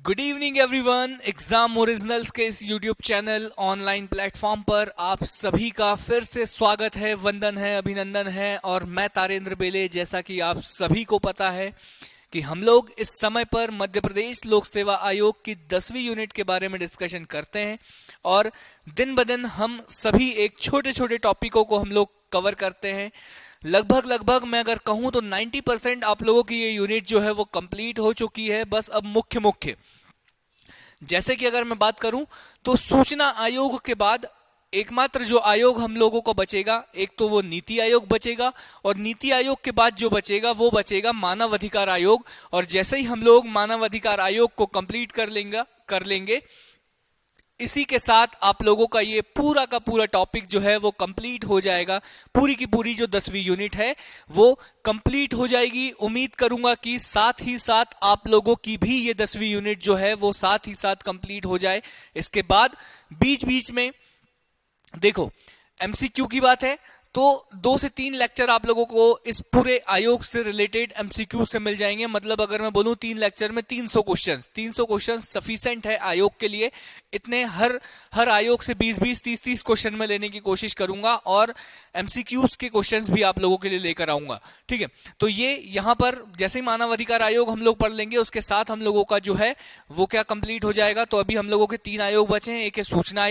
Good evening everyone. Exam originals के इस YouTube channel online platform पर आप सभी का फिर से स्वागत है, वंदन है, अभिनंदन है। और मैं तारेंद्र बेले। जैसा कि आप सभी को पता है कि हम लोग इस समय पर मध्य प्रदेश लोक सेवा आयोग की 10वीं यूनिट के बारे में डिस्कशन करते हैं और दिन ब दिन हम सभी एक छोटे छोटे टॉपिकों को हम लोग कवर करते हैं। लगभग मैं अगर कहूं तो 90% आप लोगों की ये यूनिट जो है वो कंप्लीट हो चुकी है। बस अब मुख्य मुख्य जैसे कि अगर मैं बात करूं तो सूचना आयोग के बाद एकमात्र जो आयोग हम लोगों को बचेगा, एक तो वो नीति आयोग बचेगा और नीति आयोग के बाद जो बचेगा वो बचेगा मानव अधिकार आयोग। और जैसे ही हम लोग मानव अधिकार आयोग को कंप्लीट कर लेंगे इसी के साथ आप लोगों का ये पूरा का पूरा टॉपिक जो है वो कंप्लीट हो जाएगा। पूरी की पूरी जो 10वीं यूनिट है वो कंप्लीट हो जाएगी। उम्मीद करूंगा कि साथ ही साथ आप लोगों की भी ये 10वीं यूनिट जो है वो साथ ही साथ कंप्लीट हो जाए। इसके बाद बीच बीच में देखो एमसीक्यू की बात है तो 2 से 3 लेक्चर आप लोगों को इस पूरे आयोग से रिलेटेड एमसीक्यू से मिल जाएंगे। मतलब अगर मैं बोलूं 3 लेक्चर में 300 क्वेश्चन सफिशिएंट है आयोग के लिए। इतने हर आयोग से 20-20 30-30 क्वेश्चन में लेने की कोशिश करूंगा और एमसीक्यूज के क्वेश्चंस भी आप लोगों के लिए लेकर आऊंगा। ठीक है, तो ये यहां पर जैसे ही मानव अधिकार आयोग हम लोग पढ़ लेंगे उसके साथ हम लोगों का जो है वो क्या कंप्लीट हो जाएगा। तो अभी हम लोगों के 3 आयोग बचे हैं। एक है सूचना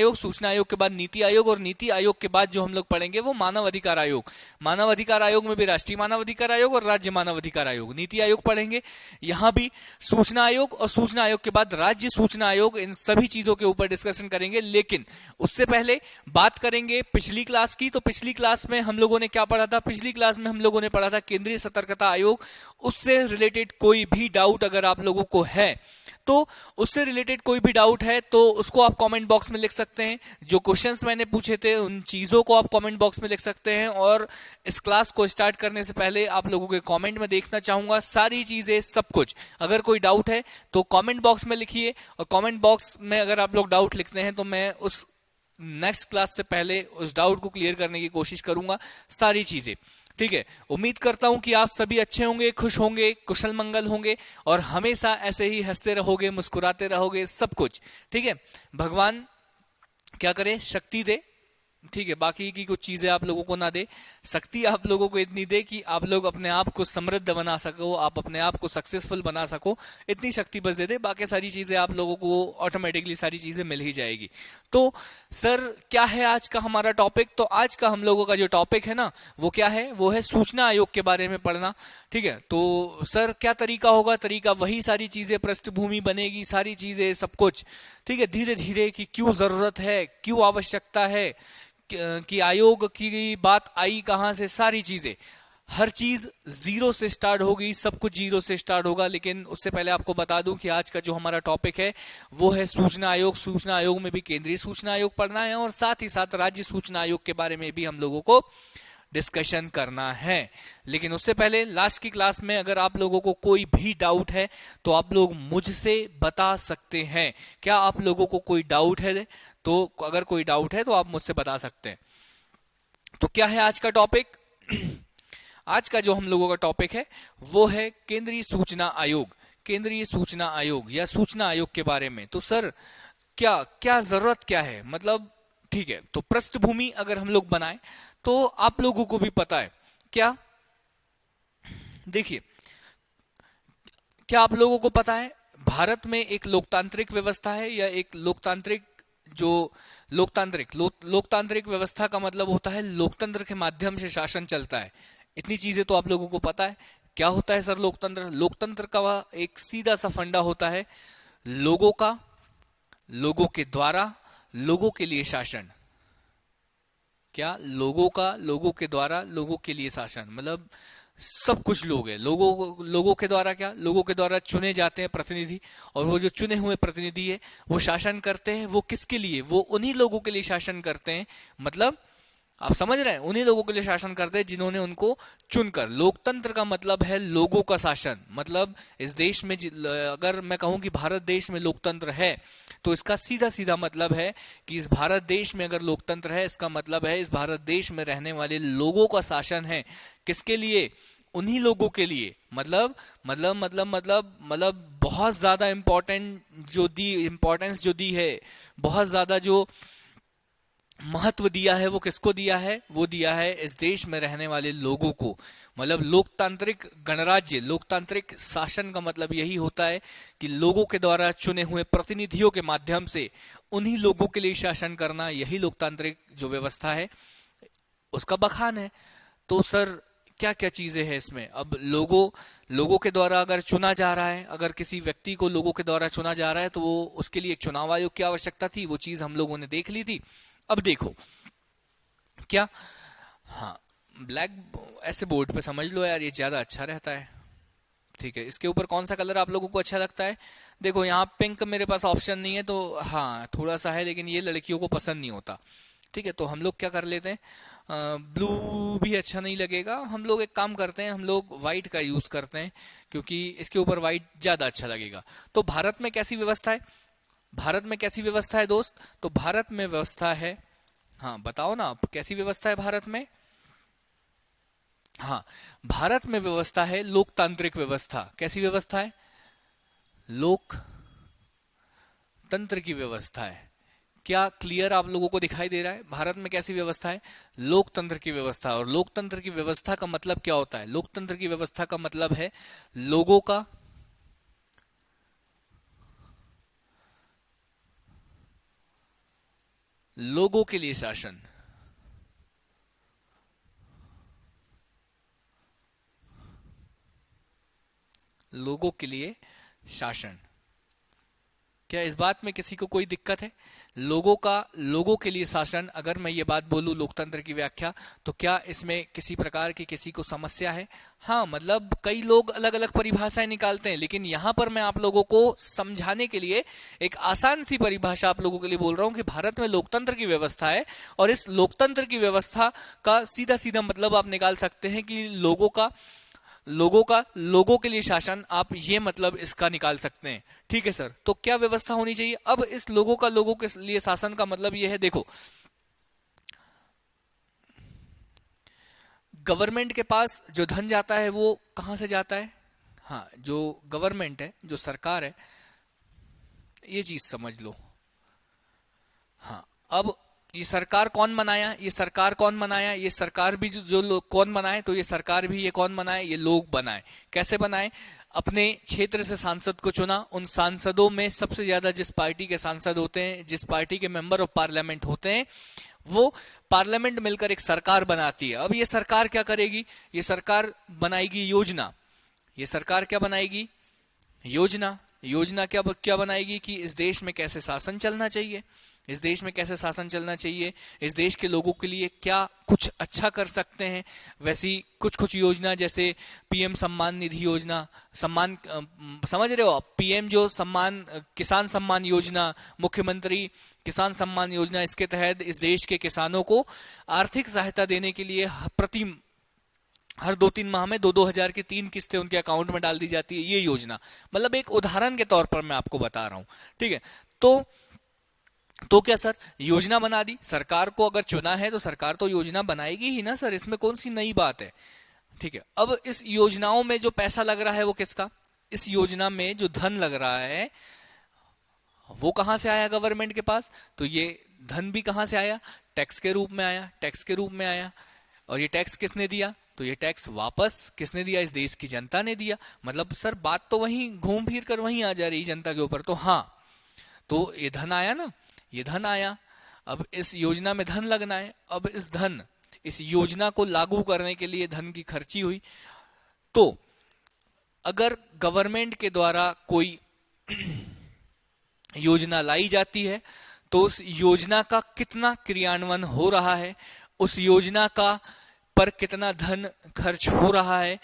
आयोग के बाद नीति आयोग और नीति आयोग के बाद जो हम लोग पढ़ेंगे वो मानव अधिकार आयोग। मानव अधिकार आयोग में भी राष्ट्रीय मानव अधिकार आयोग और राज्य मानव अधिकार आयोग, नीति आयोग पढ़ेंगे। यहां भी सूचना आयोग और सूचना आयोग के बाद राज्य सूचना आयोग, इन सभी चीजों के ऊपर डिस्कशन करेंगे। लेकिन उससे पहले बात करेंगे पिछली क्लास की। तो पिछली क्लास में हम लोगों ने क्या पढ़ा था? पिछली क्लास में हम लोगों ने पढ़ा था केंद्रीय सतर्कता आयोग। उससे रिलेटेड कोई भी डाउट अगर आप लोगों को है तो उससे रिलेटेड कोई भी डाउट है तो उसको आप कमेंट बॉक्स में लिख सकते हैं। जो क्वेश्चंस मैंने पूछे थे उन चीजों को आप कमेंट बॉक्स में लिख सकते हैं। और इस क्लास को स्टार्ट करने से पहले आप लोगों के कमेंट में देखना चाहूंगा सारी चीजें, सब कुछ। अगर कोई डाउट है तो कमेंट बॉक्स में लिखिए और कमेंट बॉक्स में अगर आप लोग डाउट लिखते हैं तो मैं उस नेक्स्ट क्लास से पहले उस डाउट को क्लियर करने की कोशिश करूंगा, सारी चीजें। ठीक है, उम्मीद करता हूं कि आप सभी अच्छे होंगे, खुश होंगे, कुशल मंगल होंगे और हमेशा ऐसे ही हंसते रहोगे, मुस्कुराते रहोगे, सब कुछ। ठीक है, भगवान क्या करे, शक्ति दे। ठीक है, बाकी की कुछ चीजें आप लोगों को ना दे, शक्ति आप लोगों को इतनी दे कि आप लोग अपने आप को समृद्ध बना सको, आप अपने आप को सक्सेसफुल बना सको। इतनी शक्ति बस दे दे, बाकी सारी चीजें आप लोगों को ऑटोमेटिकली सारी चीजें मिल ही जाएगी। तो सर क्या है आज का हमारा टॉपिक? तो आज का हम लोगों का जो टॉपिक है ना वो क्या है? वो है सूचना आयोग के बारे में पढ़ना। ठीक है, तो सर क्या तरीका होगा? तरीका वही, सारी चीजें पृष्ठभूमि बनेगी, सारी चीजें, सब कुछ। ठीक है, धीरे धीरे कि क्यों जरूरत है, क्यों आवश्यकता है, कि आयोग की बात आई कहां से, सारी चीजें, हर चीज जीरो से स्टार्ट होगी, सब कुछ जीरो से स्टार्ट होगा। लेकिन उससे पहले आपको बता दूं कि आज का जो हमारा टॉपिक है वो है सूचना आयोग। सूचना आयोग में भी केंद्रीय सूचना आयोग पढ़ना है और साथ ही साथ राज्य सूचना आयोग के बारे में भी हम लोगों को डिस्कशन करना है। लेकिन उससे पहले लास्ट की क्लास में अगर आप लोगों को कोई भी डाउट है तो आप लोग मुझसे बता सकते हैं। क्या आप लोगों को कोई डाउट है? तो अगर कोई डाउट है तो आप मुझसे बता सकते हैं। तो क्या है आज का टॉपिक? आज का जो हम लोगों का टॉपिक है वो है केंद्रीय सूचना आयोग। केंद्रीय सूचना आयोग या सूचना आयोग के बारे में। तो सर क्या क्या जरूरत क्या है, मतलब ठीक है, तो पृष्ठभूमि अगर हम लोग बनाए तो आप लोगों को भी पता है क्या, देखिए, क्या आप लोगों को पता है भारत में एक लोकतांत्रिक व्यवस्था है या एक लोकतांत्रिक जो लोकतांत्रिक व्यवस्था का मतलब होता है लोकतंत्र के माध्यम से शासन चलता है। इतनी चीजें तो आप लोगों को पता है। क्या होता है सर लोकतंत्र? लोकतंत्र का एक सीधा सा फंडा होता है लोगों का, लोगों के द्वारा, लोगों के लिए शासन। क्या? लोगों का, लोगों के द्वारा, लोगों के लिए शासन। मतलब सब कुछ लोग हैं, लोगों के द्वारा। क्या? लोगों के द्वारा चुने जाते हैं प्रतिनिधि और वो जो चुने हुए प्रतिनिधि है वो शासन करते हैं। वो किसके लिए? वो उन्हीं लोगों के लिए शासन करते हैं। मतलब आप समझ रहे हैं, उन्हीं लोगों के लिए शासन करते हैं जिन्होंने उनको चुनकर। लोकतंत्र का मतलब है लोगों का शासन। मतलब इस देश में अगर मैं कहूं कि भारत देश में लोकतंत्र है तो इसका सीधा सीधा मतलब है कि इस भारत देश में अगर लोकतंत्र है इसका मतलब है इस भारत देश में रहने वाले लोगों का शासन है। किसके लिए? उन्हीं लोगों के लिए, मतलब बहुत ज्यादा इम्पोर्टेंस जो दी है, बहुत ज्यादा जो महत्व दिया है, वो किसको दिया है? वो दिया है इस देश में रहने वाले लोगों को। मतलब लोकतांत्रिक गणराज्य, लोकतांत्रिक शासन का मतलब यही होता है कि लोगों के द्वारा चुने हुए प्रतिनिधियों के माध्यम से उन्हीं लोगों के लिए शासन करना, यही लोकतांत्रिक जो व्यवस्था है उसका बखान है। तो सर क्या क्या चीजें हैं इसमें? अब लोगों के द्वारा अगर चुना जा रहा है, अगर किसी व्यक्ति को लोगों के द्वारा चुना जा रहा है, तो वो उसके लिए एक चुनाव आयोग की आवश्यकता थी, वो चीज हम लोगों ने देख ली थी। अब देखो क्या, हाँ, ब्लैक ऐसे बोर्ड पे समझ लो यार, ये ज्यादा अच्छा रहता है। ठीक है, इसके ऊपर कौन सा कलर आप लोगों को अच्छा लगता है? देखो यहाँ पिंक मेरे पास ऑप्शन नहीं है, तो हाँ थोड़ा सा है, लेकिन ये लड़कियों को पसंद नहीं होता। ठीक है, तो हम लोग क्या कर लेते हैं, ब्लू भी अच्छा नहीं लगेगा, हम लोग एक काम करते हैं, हम लोग व्हाइट का यूज करते हैं, क्योंकि इसके ऊपर व्हाइट ज्यादा अच्छा लगेगा। तो भारत में कैसी व्यवस्था है? भारत में कैसी व्यवस्था है दोस्त? तो भारत में व्यवस्था है, हाँ बताओ ना आप, कैसी व्यवस्था है भारत में? हाँ, भारत में व्यवस्था है लोकतांत्रिक व्यवस्था। कैसी व्यवस्था है? लोकतंत्र की व्यवस्था है। क्या क्लियर आप लोगों को दिखाई दे रहा है? भारत में कैसी व्यवस्था है? लोकतंत्र की व्यवस्था। और लोकतंत्र की व्यवस्था का मतलब क्या होता है? लोकतंत्र की व्यवस्था का मतलब है लोगों का लोगों के लिए शासन। लोगों के लिए शासन। क्या इस बात में किसी को कोई दिक्कत है? लोगों के लिए शासन, अगर मैं ये बात बोलूं लोकतंत्र की व्याख्या, तो क्या इसमें किसी प्रकार की किसी को समस्या है? हाँ, मतलब कई लोग अलग अलग परिभाषाएं निकालते हैं, लेकिन यहां पर मैं आप लोगों को समझाने के लिए एक आसान सी परिभाषा आप लोगों के लिए बोल रहा हूं कि भारत में लोकतंत्र की व्यवस्था है, और इस लोकतंत्र की व्यवस्था का सीधा सीधा मतलब आप निकाल सकते हैं कि लोगों के लिए शासन, आप ये मतलब इसका निकाल सकते हैं। ठीक है सर, तो क्या व्यवस्था होनी चाहिए? अब इस लोगों के लिए शासन का मतलब ये है, देखो गवर्नमेंट के पास जो धन जाता है वो कहां से जाता है? हाँ, जो गवर्नमेंट है, जो सरकार है, ये चीज समझ लो। हाँ, अब ये सरकार कौन बनाया? ये सरकार कौन बनाया? ये सरकार भी जो लोग कौन बनाए? तो ये सरकार भी ये कौन बनाए? ये लोग बनाए। कैसे बनाए? अपने क्षेत्र से सांसद को चुना, उन सांसदों में सबसे ज्यादा जिस पार्टी के सांसद होते हैं, जिस पार्टी के मेंबर ऑफ पार्लियामेंट होते हैं, वो पार्लियामेंट मिलकर एक सरकार बनाती है। अब ये सरकार क्या करेगी? ये सरकार बनाएगी योजना। ये सरकार क्या बनाएगी? योजना। योजना क्या क्या बनाएगी कि इस देश में कैसे शासन चलना चाहिए, इस देश में कैसे शासन चलना चाहिए, इस देश के लोगों के लिए क्या कुछ अच्छा कर सकते हैं। वैसी कुछ कुछ योजना, जैसे पीएम सम्मान निधि योजना, समझ रहे हो आप? पीएम जो किसान सम्मान योजना, मुख्यमंत्री किसान सम्मान योजना, इसके तहत इस देश के किसानों को आर्थिक सहायता देने के लिए प्रति हर 2-3 माह में 2-2 हजार की 3 किस्तें उनके अकाउंट में डाल दी जाती है। ये योजना, मतलब एक उदाहरण के तौर पर मैं आपको बता रहा हूं। ठीक है, तो क्या सर, योजना बना दी। सरकार को अगर चुना है तो सरकार तो योजना बनाएगी ही ना सर, इसमें कौन सी नई बात है? ठीक है, अब इस योजनाओं में जो पैसा लग रहा है वो किसका? इस योजना में जो धन लग रहा है वो कहां से आया गवर्नमेंट के पास? तो ये धन भी कहां से आया? टैक्स के रूप में आया, टैक्स के रूप में आया। और ये टैक्स किसने दिया? तो ये टैक्स वापस किसने दिया? इस देश की जनता ने दिया। मतलब सर बात तो वहीं घूम फिर कर वहीं आ जा रही जनता के ऊपर। तो हाँ, तो ये धन आया ना, ये धन आया। अब इस योजना में धन लगना है। अब इस योजना को लागू करने के लिए धन की खर्ची हुई। तो अगर गवर्नमेंट के द्वारा कोई योजना लाई जाती है तो उस योजना का कितना क्रियान्वयन हो रहा है, उस योजना का पर कितना धन खर्च हो रहा है,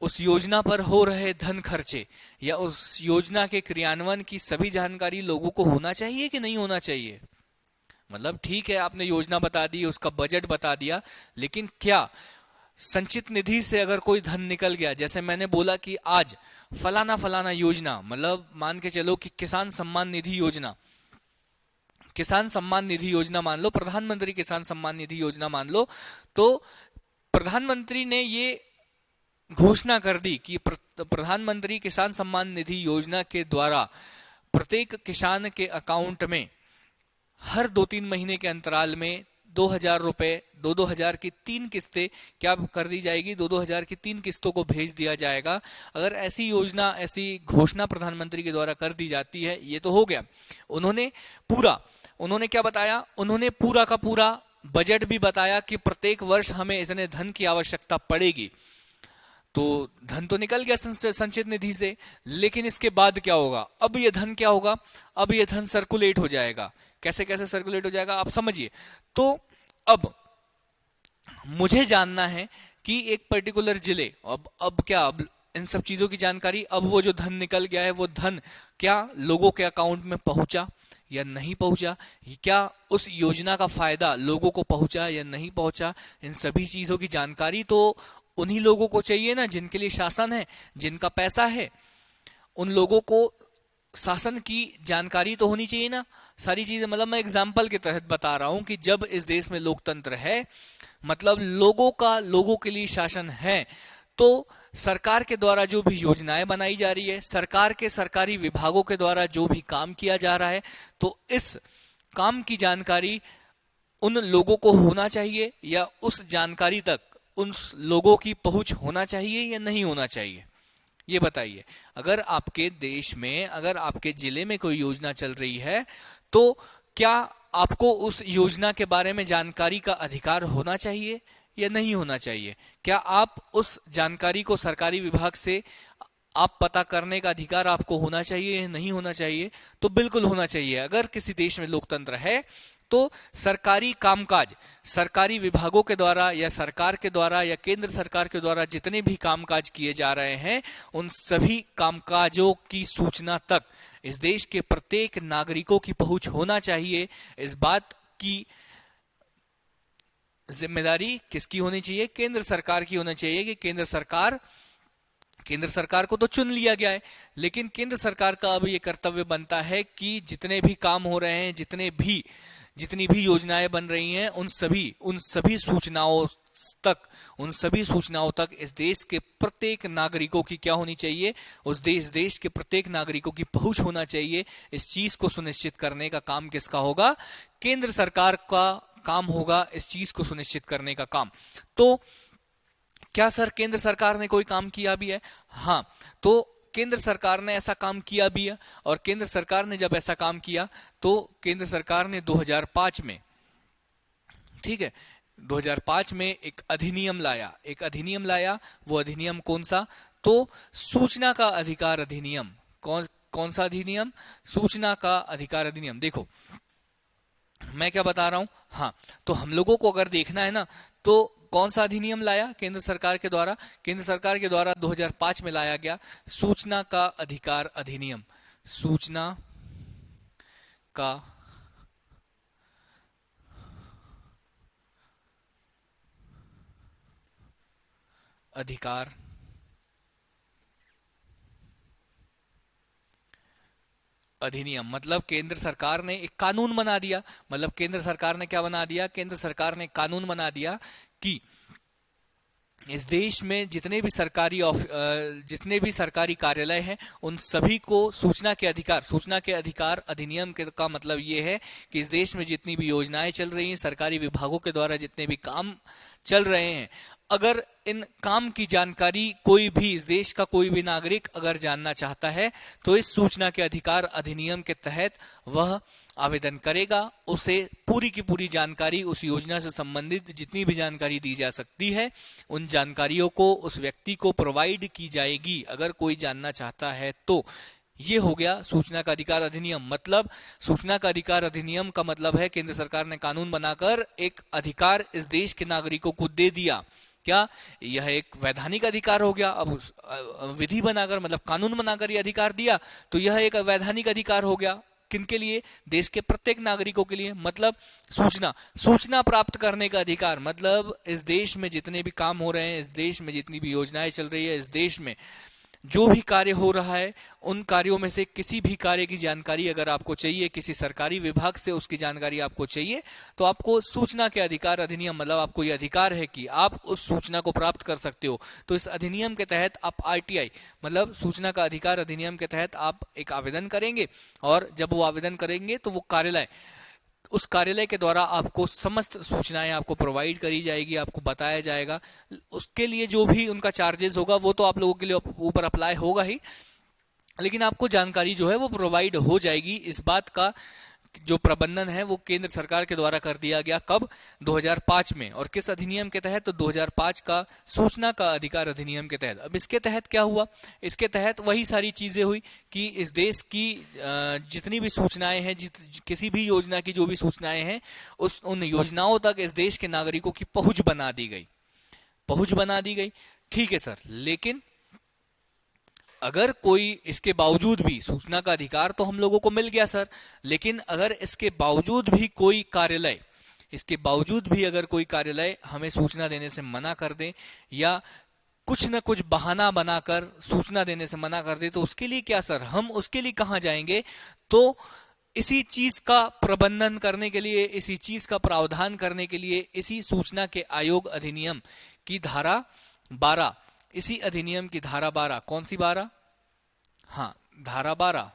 उस योजना पर हो रहे धन खर्चे या उस योजना के क्रियान्वयन की सभी जानकारी लोगों को होना चाहिए कि नहीं होना चाहिए? मतलब ठीक है, आपने योजना बता दी, उसका बजट बता दिया, लेकिन क्या संचित निधि से अगर कोई धन निकल गया, जैसे मैंने बोला कि आज फलाना फलाना योजना, मतलब मान के चलो कि किसान सम्मान निधि योजना, किसान सम्मान निधि योजना मान लो, प्रधानमंत्री किसान सम्मान निधि योजना मान लो, तो प्रधानमंत्री ने ये घोषणा कर दी कि प्रधानमंत्री किसान सम्मान निधि योजना के द्वारा प्रत्येक किसान के अकाउंट में हर 2-3 महीने के अंतराल में 2,000 रुपए, 2,000 की 3 किस्तें क्या कर दी जाएगी, 2,000 की 3 किस्तों को भेज दिया जाएगा। अगर ऐसी योजना, ऐसी घोषणा प्रधानमंत्री के द्वारा कर दी जाती है, ये तो हो गया। उन्होंने क्या बताया, उन्होंने पूरा का पूरा बजट भी बताया कि प्रत्येक वर्ष हमें इतने धन की आवश्यकता पड़ेगी। तो धन तो निकल गया संचित निधि से, लेकिन इसके बाद क्या होगा, अब ये धन क्या होगा, अब ये धन सर्कुलेट हो जाएगा। कैसे कैसे सर्कुलेट हो जाएगा आप समझिए। तो अब मुझे जानना है कि एक पर्टिकुलर जिले, अब इन सब चीजों की जानकारी, अब वो जो धन निकल गया है वो धन क्या लोगों के अकाउंट में पहुंचा या नहीं पहुंचा, क्या उस योजना का फायदा लोगों को पहुंचा या नहीं पहुंचा, इन सभी चीजों की जानकारी तो उन्हीं लोगों को चाहिए ना जिनके लिए शासन है, जिनका पैसा है। उन लोगों को शासन की जानकारी तो होनी चाहिए ना, सारी चीजें। मतलब मैं एग्जाम्पल के तहत बता रहा हूं कि जब इस देश में लोकतंत्र है, मतलब लोगों के लिए शासन है, तो सरकार के द्वारा जो भी योजनाएं बनाई जा रही है, सरकार के सरकारी विभागों के द्वारा जो भी काम किया जा रहा है, तो इस काम की जानकारी उन लोगों को होना चाहिए या उस जानकारी तक उन लोगों की पहुंच होना चाहिए या नहीं होना चाहिए, ये बताइए। अगर आपके देश में, अगर आपके जिले में कोई योजना चल रही है, तो क्या आपको उस योजना के बारे में जानकारी का अधिकार होना चाहिए या नहीं होना चाहिए? क्या आप उस जानकारी को सरकारी विभाग से आप पता करने का अधिकार आपको होना चाहिए या नहीं होना चाहिए? तो बिल्कुल होना चाहिए। अगर किसी देश में लोकतंत्र है तो सरकारी कामकाज, सरकारी विभागों के द्वारा या सरकार के द्वारा या केंद्र सरकार के द्वारा जितने भी कामकाज किए जा रहे हैं, उन सभी कामकाजों की सूचना तक इस देश के प्रत्येक नागरिकों की पहुंच होना चाहिए। इस बात की जिम्मेदारी किसकी होनी चाहिए? केंद्र सरकार की होनी चाहिए कि केंद्र सरकार को तो चुन लिया गया है, लेकिन केंद्र सरकार का अब ये कर्तव्य बनता है कि जितने भी काम हो रहे हैं, जितनी भी योजनाएं बन रही हैं, उन सभी सूचनाओं तक इस देश के प्रत्येक नागरिकों की क्या होनी चाहिए, उस देश के प्रत्येक नागरिकों की पहुंच होना चाहिए। इस चीज को सुनिश्चित करने का काम किसका होगा? केंद्र सरकार का काम होगा इस चीज को सुनिश्चित करने का काम। तो क्या सर केंद्र सरकार ने कोई काम किया भी है? हाँ, तो केंद्र सरकार ने ऐसा काम किया भी है। और केंद्र सरकार ने जब ऐसा काम किया तो केंद्र सरकार ने 2005 में, ठीक है, 2005 में एक अधिनियम लाया। वो अधिनियम कौन सा? तो सूचना का अधिकार अधिनियम। कौन सा अधिनियम? सूचना का अधिकार अधिनियम। देखो मैं क्या बता रहा हूं, हाँ, तो हम लोगों को अगर देखना है ना, तो कौन सा अधिनियम लाया केंद्र सरकार के द्वारा? केंद्र सरकार के द्वारा 2005 में लाया गया सूचना का अधिकार अधिनियम। सूचना का अधिकार अधिनियम, मतलब केंद्र सरकार ने एक कानून बना दिया। मतलब केंद्र सरकार ने क्या बना दिया? केंद्र सरकार ने कानून बना दिया कि इस देश में जितने भी सरकारी कार्यालय हैं, उन सभी को सूचना के अधिकार अधिनियम का मतलब ये है कि इस देश में जितनी भी योजनाएं चल रही हैं, सरकारी विभागों के द्वारा जितने भी काम चल रहे हैं, अगर इन काम की जानकारी कोई भी इस देश का कोई भी नागरिक अगर जानना चाहता है, तो इस सूचना के अधिकार अधिनियम के तहत वह आवेदन करेगा। उसे पूरी की पूरी जानकारी, उस योजना से संबंधित जितनी भी जानकारी दी जा सकती है, उन जानकारियों को उस व्यक्ति को प्रोवाइड की जाएगी अगर कोई जानना चाहता है तो। ये हो गया सूचना का अधिकार अधिनियम। मतलब सूचना का अधिकार अधिनियम का मतलब है केंद्र सरकार ने कानून बनाकर एक अधिकार इस देश के नागरिकों को दे दिया। क्या यह एक वैधानिक अधिकार हो गया? अब विधि बनाकर, मतलब कानून बनाकर यह अधिकार दिया, तो यह एक वैधानिक अधिकार हो गया। किनके लिए? देश के प्रत्येक नागरिकों के लिए। मतलब सूचना प्राप्त करने का अधिकार, मतलब इस देश में जितने भी काम हो रहे हैं, इस देश में जितनी भी योजनाएं चल रही है, इस देश में जो भी कार्य हो रहा है उन कार्यों में से किसी भी कार्य की जानकारी अगर आपको चाहिए, किसी सरकारी विभाग से उसकी जानकारी आपको चाहिए, तो आपको सूचना के अधिकार अधिनियम, मतलब आपको ये अधिकार है कि आप उस सूचना को प्राप्त कर सकते हो। तो इस अधिनियम के तहत आप आरटीआई मतलब सूचना का अधिकार अधिनियम के तहत आप एक आवेदन करेंगे, और जब वो आवेदन करेंगे तो वो कार्यालय, उस कार्यालय के द्वारा आपको समस्त सूचनाएं आपको प्रोवाइड करी जाएगी, आपको बताया जाएगा। उसके लिए जो भी उनका चार्जेस होगा वो तो आप लोगों के लिए ऊपर अप्लाई होगा ही, लेकिन आपको जानकारी जो है वो प्रोवाइड हो जाएगी। इस बात का जो प्रबंधन है वो केंद्र सरकार के द्वारा कर दिया गया, कब? 2005 में। और किस अधिनियम के तहत? तो 2005 का सूचना का अधिकार अधिनियम के तहत। अब इसके तहत क्या हुआ? इसके तहत वही सारी चीजें हुई कि इस देश की जितनी भी सूचनाएं हैं, किसी भी योजना की जो भी सूचनाएं हैं, उन योजनाओं तक इस देश के नागरिकों की पहुंच बना दी गई, पहुंच बना दी गई। ठीक है सर, लेकिन अगर कोई इसके बावजूद भी, सूचना का अधिकार तो हम लोगों को मिल गया सर, लेकिन अगर इसके बावजूद भी कोई कार्यालय, इसके बावजूद भी अगर कोई कार्यालय हमें सूचना देने से मना कर दे, या कुछ न कुछ बहाना बनाकर सूचना देने से मना कर दे, तो उसके लिए क्या सर? हम उसके लिए कहां जाएंगे? तो इसी चीज का प्रबंधन करने के लिए, इसी चीज का प्रावधान करने के लिए, इसी सूचना के आयोग अधिनियम की धारा 12, इसी अधिनियम की धारा 12, कौन सी 12? हाँ, धारा 12,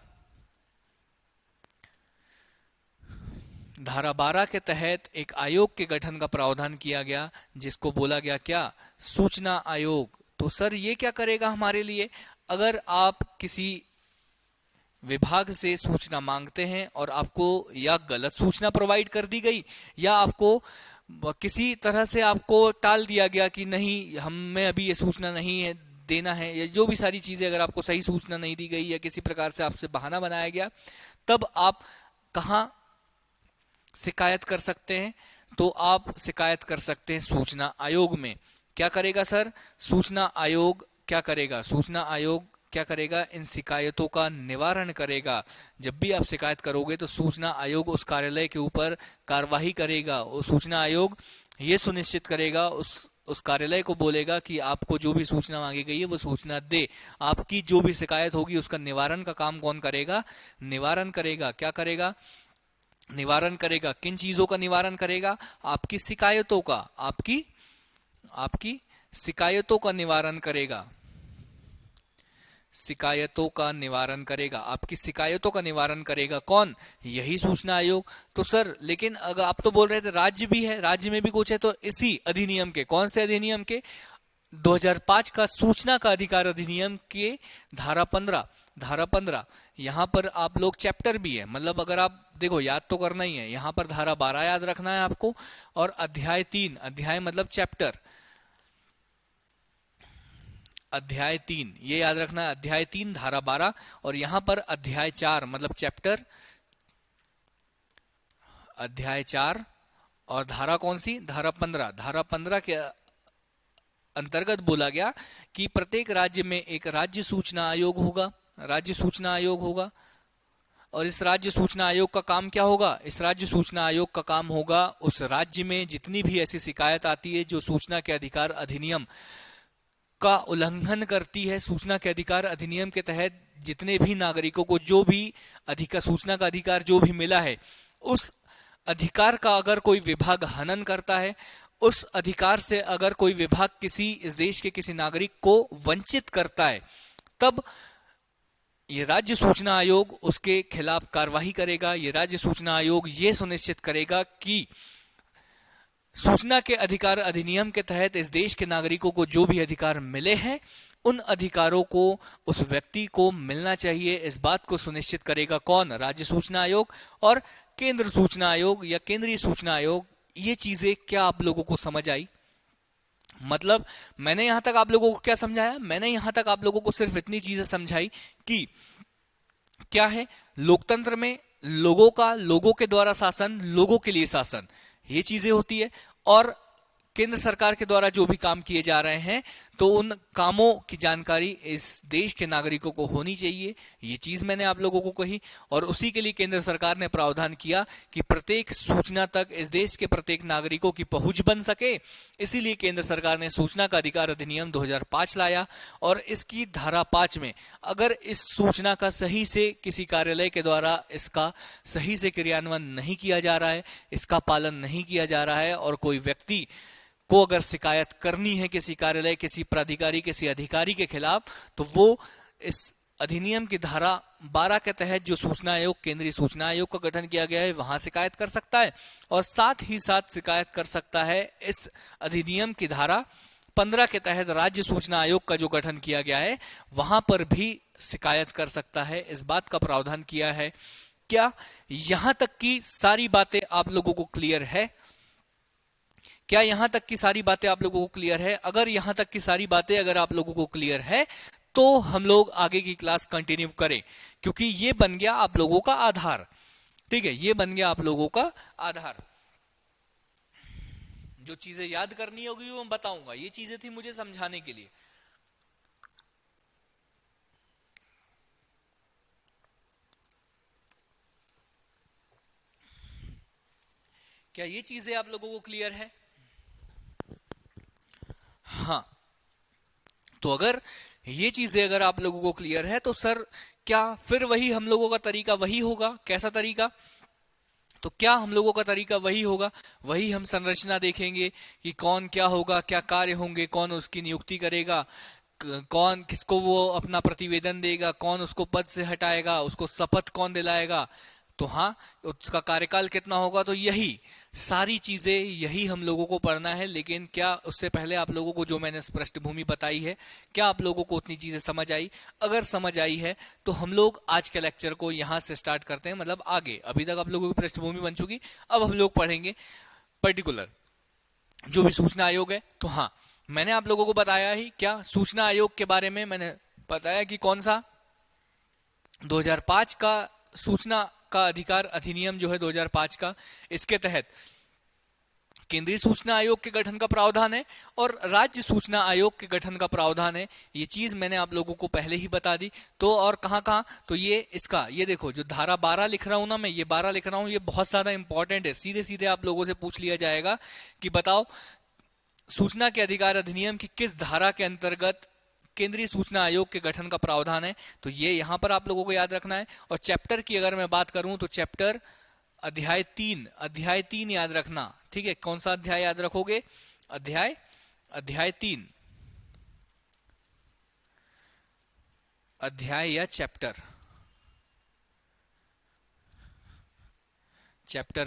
धारा 12 के तहत एक आयोग के गठन का प्रावधान किया गया, जिसको बोला गया क्या? सूचना आयोग। तो सर ये क्या करेगा हमारे लिए? अगर आप किसी विभाग से सूचना मांगते हैं और आपको या गलत सूचना प्रोवाइड कर दी गई, या आपको किसी तरह से आपको टाल दिया गया कि नहीं, हमें अभी ये सूचना नहीं है देना है, या जो भी सारी चीजें, अगर आपको सही सूचना नहीं दी गई या किसी प्रकार से आपसे बहाना बनाया गया, तब आप कहां शिकायत कर सकते हैं? तो आप शिकायत कर सकते हैं सूचना आयोग में। क्या करेगा सर? सूचना आयोग क्या करेगा? सूचना आयोग क्या करेगा? इन शिकायतों का निवारण करेगा। जब भी आप शिकायत करोगे तो सूचना आयोग उस कार्यालय के ऊपर कार्यवाही करेगा। वो सूचना आयोग ये सुनिश्चित करेगा, उस कार्यालय को बोलेगा कि आपको जो भी सूचना मांगी गई है वो सूचना दे। आपकी जो भी शिकायत होगी उसका निवारण का काम कौन करेगा? निवारण करेगा। क्या करेगा? निवारण करेगा। किन चीजों का निवारण करेगा? आपकी शिकायतों का, आपकी शिकायतों का निवारण करेगा। शिकायतों का निवारण करेगा, आपकी शिकायतों का निवारण करेगा कौन? यही सूचना आयोग। तो सर लेकिन अगर आप तो बोल रहे थे राज्य भी है, राज्य में भी कुछ है, तो इसी अधिनियम के, कौन से अधिनियम के? 2005 का सूचना का अधिकार अधिनियम के धारा 15 यहां पर आप लोग चैप्टर भी है, मतलब अगर आप देखो याद तो करना ही है, यहां पर धारा 12 याद रखना है आपको, और अध्याय 3, अध्याय मतलब चैप्टर, अध्याय 3 ये याद रखना है, अध्याय 3 धारा 12, और यहां पर अध्याय 4 मतलब चैप्टर अध्याय 4, और धारा कौन सी? धारा 15। धारा 15 के अंतर्गत बोला गया कि प्रत्येक राज्य में एक राज्य सूचना आयोग होगा, राज्य सूचना आयोग होगा। और इस राज्य सूचना आयोग का काम क्या होगा? इस राज्य सूचना आयोग का काम होगा उस राज्य में जितनी भी ऐसी शिकायत आती है जो सूचना के अधिकार अधिनियम का उल्लंघन करती है, सूचना के अधिकार अधिनियम के तहत जितने भी नागरिकों को जो भी अधिकार, सूचना का अधिकार जो भी मिला है, उस अधिकार का अगर कोई विभाग हनन करता है, उस अधिकार से अगर कोई विभाग किसी इस देश के किसी नागरिक को वंचित करता है, तब ये राज्य सूचना आयोग उसके खिलाफ कार्रवाई करेगा। ये राज्य सूचना आयोग ये सुनिश्चित करेगा कि सूचना के अधिकार अधिनियम के तहत इस देश के नागरिकों को जो भी अधिकार मिले हैं, उन अधिकारों को उस व्यक्ति को मिलना चाहिए। इस बात को सुनिश्चित करेगा कौन? राज्य सूचना आयोग और केंद्र सूचना आयोग या केंद्रीय सूचना आयोग। ये चीजें क्या आप लोगों को समझ आई? मतलब मैंने यहां तक आप लोगों को क्या समझाया? मैंने यहां तक आप लोगों को सिर्फ इतनी चीजें समझाई कि क्या है लोकतंत्र में लोगों का, लोगों के द्वारा शासन, लोगों के लिए शासन, ये चीजें होती है। और केंद्र सरकार के द्वारा जो भी काम किए जा रहे हैं, तो उन कामों की जानकारी इस देश के नागरिकों को होनी चाहिए। ये चीज मैंने आप लोगों को कही, और उसी के लिए केंद्र सरकार ने प्रावधान किया कि प्रत्येक सूचना तक इस देश के प्रत्येक नागरिकों की पहुंच बन सके। इसीलिए केंद्र सरकार ने सूचना का अधिकार अधिनियम 2005 लाया, और इसकी धारा 5 में अगर इस सूचना का सही से किसी कार्यालय के द्वारा इसका सही से क्रियान्वयन नहीं किया जा रहा है, इसका पालन नहीं किया जा रहा है, और कोई व्यक्ति को अगर शिकायत करनी है किसी कार्यालय, किसी प्राधिकारी, किसी अधिकारी के खिलाफ, तो वो इस अधिनियम की धारा 12 के तहत जो सूचना आयोग, केंद्रीय सूचना आयोग का गठन किया गया है, वहां शिकायत कर सकता है। और साथ ही साथ शिकायत कर सकता है इस अधिनियम की धारा 15 के तहत राज्य सूचना आयोग का जो गठन किया गया है, वहां पर भी शिकायत कर सकता है। इस बात का प्रावधान किया है। क्या यहां तक की सारी बातें आप लोगों को क्लियर है? क्या यहां तक की सारी बातें आप लोगों को क्लियर है? अगर यहां तक की सारी बातें अगर आप लोगों को क्लियर है, तो हम लोग आगे की क्लास कंटिन्यू करें, क्योंकि ये बन गया आप लोगों का आधार। ठीक है, ये बन गया आप लोगों का आधार। जो चीजें याद करनी होगी वो मैं बताऊंगा, ये चीजें थी मुझे समझाने के लिए। क्या ये चीजें आप लोगों को क्लियर है? हाँ, तो अगर ये चीजें अगर आप लोगों को क्लियर है, तो सर क्या फिर वही हम लोगों का तरीका वही होगा? कैसा तरीका? तो क्या हम लोगों का तरीका वही होगा? वही हम संरचना देखेंगे कि कौन क्या होगा, क्या कार्य होंगे, कौन उसकी नियुक्ति करेगा, कौन किसको वो अपना प्रतिवेदन देगा, कौन उसको पद से हटाएगा, उसको शपथ कौन दिलाएगा, तो हाँ उसका कार्यकाल कितना होगा। तो यही सारी चीजें यही हम लोगों को पढ़ना है। लेकिन क्या उससे पहले आप लोगों को जो मैंने पृष्ठभूमि बताई है, क्या आप लोगों को उतनी चीजें समझ आई? अगर समझ आई है तो हम लोग आज के लेक्चर को यहाँ से स्टार्ट करते हैं, मतलब आगे। अभी तक आप लोगों की पृष्ठभूमि बन चुकी, अब हम लोग पढ़ेंगे पर्टिकुलर जो भी सूचना आयोग है। तो हाँ, मैंने आप लोगों को बताया ही क्या सूचना आयोग के बारे में, मैंने बताया कि कौन सा 2005 का सूचना का अधिकार अधिनियम जो है 2005 का, इसके तहत केंद्रीय सूचना आयोग के गठन का प्रावधान है और राज्य सूचना आयोग के गठन का प्रावधान है। ये चीज मैंने आप लोगों को पहले ही बता दी। तो और कहां कहां, तो ये इसका, ये देखो जो धारा 12 लिख रहा हूं ना मैं, ये 12 लिख रहा हूं, ये बहुत ज्यादा इंपॉर्टेंट है। सीधे सीधे आप लोगों से पूछ लिया जाएगा कि बताओ सूचना के अधिकार अधिनियम की किस धारा के अंतर्गत केंद्रीय सूचना आयोग के गठन का प्रावधान है। तो ये यहां पर आप लोगों को याद रखना है। और चैप्टर की अगर मैं बात करूं तो चैप्टर अध्याय 3 याद रखना। ठीक है, कौन सा अध्याय याद रखोगे? अध्याय 3 अध्याय या चैप्टर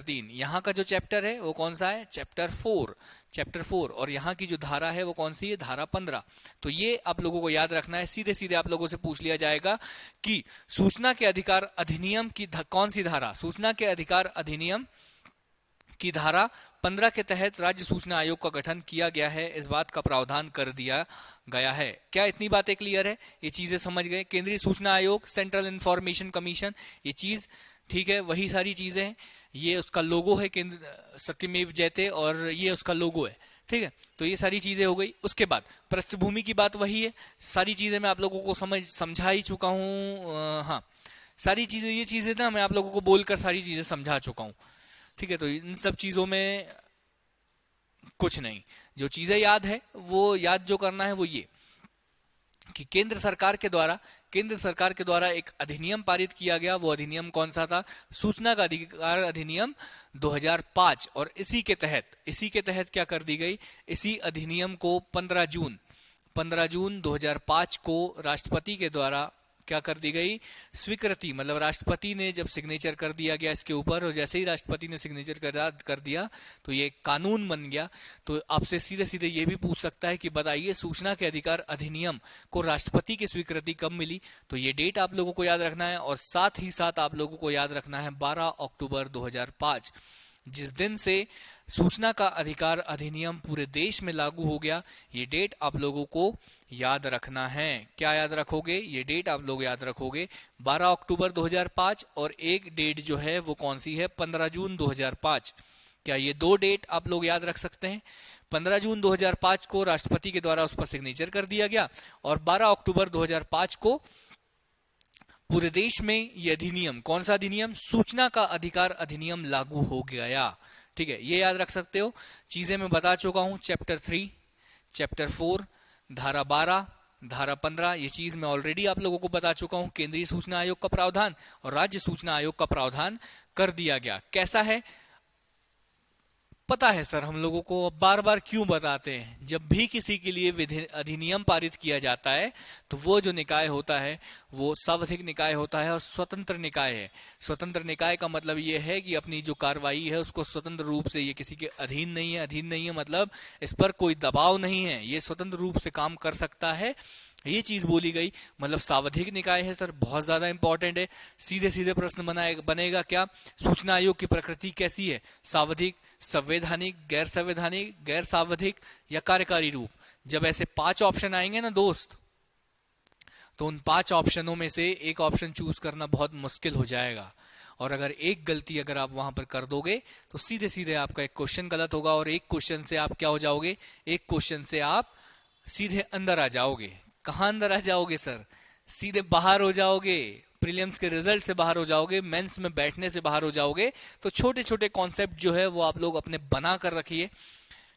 3। यहाँ का जो चैप्टर है वो कौन सा है? चैप्टर 4। और यहाँ की जो धारा है वो कौन सी है? धारा 15। तो ये आप लोगों को याद रखना है। सीधे सीधे आप लोगों से पूछ लिया जाएगा कि सूचना के अधिकार अधिनियम की कौन सी धारा, सूचना के अधिकार अधिनियम की धारा 15 के तहत राज्य सूचना आयोग का गठन किया गया है, इस बात का प्रावधान कर दिया गया है। क्या इतनी बातें क्लियर है? ये चीजें समझ गए? केंद्रीय सूचना आयोग, सेंट्रल इंफॉर्मेशन कमीशन, ये चीज ठीक है, वही सारी चीजें हैं। ये उसका लोगो है केंद्र सत्यमेव जयते, और ये उसका लोगो है। ठीक है, तो ये सारी चीजें हो गई। उसके बाद पृष्ठभूमि की बात वही है। सारी चीजें मैं आप लोगों को समझा ही चुका हूँ। हाँ, सारी चीजें, ये चीजें ना मैं आप लोगों को बोलकर सारी चीजें समझा चुका हूँ। ठीक है, तो इन सब चीजों में कुछ नहीं, जो चीजें याद है वो याद जो करना है वो ये कि केंद्र सरकार के द्वारा एक अधिनियम पारित किया गया। वो अधिनियम कौन सा था? सूचना का अधिकार अधिनियम 2005। और इसी के तहत क्या कर दी गई? इसी अधिनियम को 15 जून 2005 को राष्ट्रपति के द्वारा क्या कर दी गई? स्वीकृति, मतलब राष्ट्रपति ने जब सिग्नेचर कर दिया गया इसके ऊपर, और जैसे ही राष्ट्रपति ने सिग्नेचर कर दिया तो ये कानून बन गया। तो आपसे सीधे सीधे ये भी पूछ सकता है कि बताइए सूचना के अधिकार अधिनियम को राष्ट्रपति की स्वीकृति कब मिली? तो ये डेट आप लोगों को याद रखना है। और साथ ही साथ आप लोगों को याद रखना है 12 अक्टूबर 2005, जिस दिन से सूचना का अधिकार अधिनियम पूरे देश में लागू हो गया। ये डेट आप लोगों को याद रखना है। क्या याद रखोगे? ये डेट आप लोग याद रखोगे 12 अक्टूबर 2005, और एक डेट जो है वो कौन सी है? 15 जून 2005। क्या ये दो डेट आप लोग याद रख सकते हैं? 15 जून 2005 को राष्ट्रपति के द्वारा उस पर सिग्नेचर कर दिया गया और 12 अक्टूबर 2005 को पूरे देश में यह अधिनियम, कौन सा अधिनियम, सूचना का अधिकार अधिनियम लागू हो गया। ठीक है, ये याद रख सकते हो। चीजें मैं बता चुका हूं, चैप्टर 3, चैप्टर 4, धारा 12, धारा 15, ये चीज मैं ऑलरेडी आप लोगों को बता चुका हूं। केंद्रीय सूचना आयोग का प्रावधान और राज्य सूचना आयोग का प्रावधान कर दिया गया। कैसा है पता है सर हम लोगों को, बार बार क्यों बताते हैं, जब भी किसी के लिए अधिनियम पारित किया जाता है तो वो जो निकाय होता है वो सावधिक निकाय होता है और स्वतंत्र निकाय है। स्वतंत्र निकाय का मतलब ये है कि अपनी जो कार्रवाई है उसको स्वतंत्र रूप से, ये किसी के अधीन नहीं है। अधीन नहीं है मतलब इस पर कोई दबाव नहीं है, ये स्वतंत्र रूप से काम कर सकता है, ये चीज बोली गई। मतलब सावधिक निकाय है सर, बहुत ज्यादा इंपॉर्टेंट है। सीधे सीधे प्रश्न बनेगा क्या, सूचना आयोग की प्रकृति कैसी है, सावधिक, संवैधानिक, गैर संवैधानिक, गैर सावधिक या कार्यकारी रूप। जब ऐसे 5 ऑप्शन आएंगे ना दोस्त, तो उन 5 ऑप्शनों में से एक ऑप्शन चूज करना बहुत मुश्किल हो जाएगा। और अगर एक गलती अगर आप वहां पर कर दोगे तो सीधे सीधे आपका एक क्वेश्चन गलत होगा और एक क्वेश्चन से आप क्या हो जाओगे, एक क्वेश्चन से आप सीधे अंदर आ जाओगे। कहां अंदर आ जाओगे सर, सीधे बाहर हो जाओगे, प्रीलिम्स के रिजल्ट से बाहर हो जाओगे, मेंस में बैठने से बाहर हो जाओगे। तो छोटे छोटे कॉन्सेप्ट जो है वो आप लोग अपने बना कर रखिए।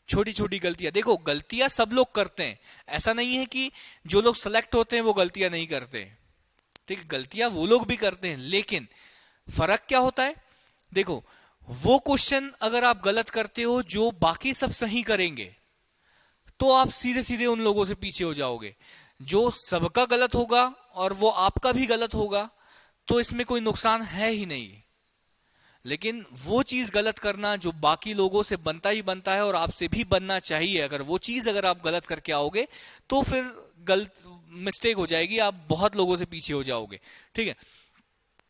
छोटी छोटी गलतियां, देखो गलतियां सब लोग करते हैं, ऐसा नहीं है कि जो लोग सेलेक्ट होते हैं वो गलतियां नहीं करते। ठीक है, गलतियां वो लोग भी करते हैं, लेकिन फर्क क्या होता है, देखो वो क्वेश्चन अगर आप गलत करते हो जो बाकी सब सही करेंगे तो आप सीधे सीधे उन लोगों से पीछे हो जाओगे। जो सबका गलत होगा और वो आपका भी गलत होगा तो इसमें कोई नुकसान है ही नहीं, लेकिन वो चीज गलत करना जो बाकी लोगों से बनता ही बनता है और आपसे भी बनना चाहिए, अगर वो चीज अगर आप गलत करके आओगे तो फिर गलत मिस्टेक हो जाएगी, आप बहुत लोगों से पीछे हो जाओगे। ठीक है,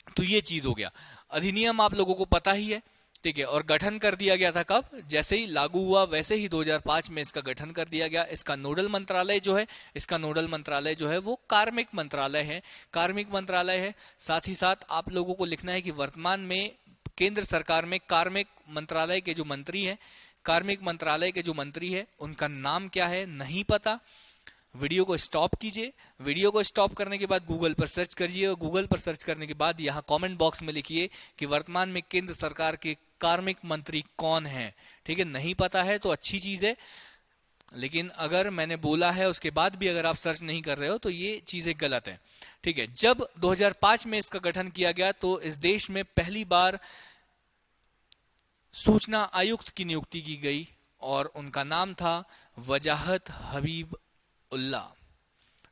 तो ये चीज हो गया। अधिनियम आप लोगों को पता ही है, ठीक है, और गठन कर दिया गया था कब, जैसे ही लागू हुआ वैसे ही 2005 में इसका गठन कर दिया गया। इसका नोडल मंत्रालय जो है, इसका नोडल मंत्रालय जो है वो कार्मिक मंत्रालय है, कार्मिक मंत्रालय है। साथ ही साथ आप लोगों को लिखना है कि वर्तमान में केंद्र सरकार में कार्मिक मंत्रालय के जो मंत्री हैं, कार्मिक मंत्रालय के जो मंत्री है उनका नाम क्या है नहीं पता, वीडियो को स्टॉप कीजिए, वीडियो को स्टॉप करने के बाद गूगल पर सर्च करिए और गूगल पर सर्च करने के बाद यहाँ कमेंट बॉक्स में लिखिए कि वर्तमान में केंद्र सरकार के कार्मिक मंत्री कौन है। ठीक है, नहीं पता है तो अच्छी चीज है, लेकिन अगर मैंने बोला है उसके बाद भी अगर आप सर्च नहीं कर रहे हो तो ये चीजें गलत है। ठीक है, जब 2005 में इसका गठन किया गया तो इस देश में पहली बार सूचना आयुक्त की नियुक्ति की गई और उनका नाम था वजाहत हबीब उल्ला।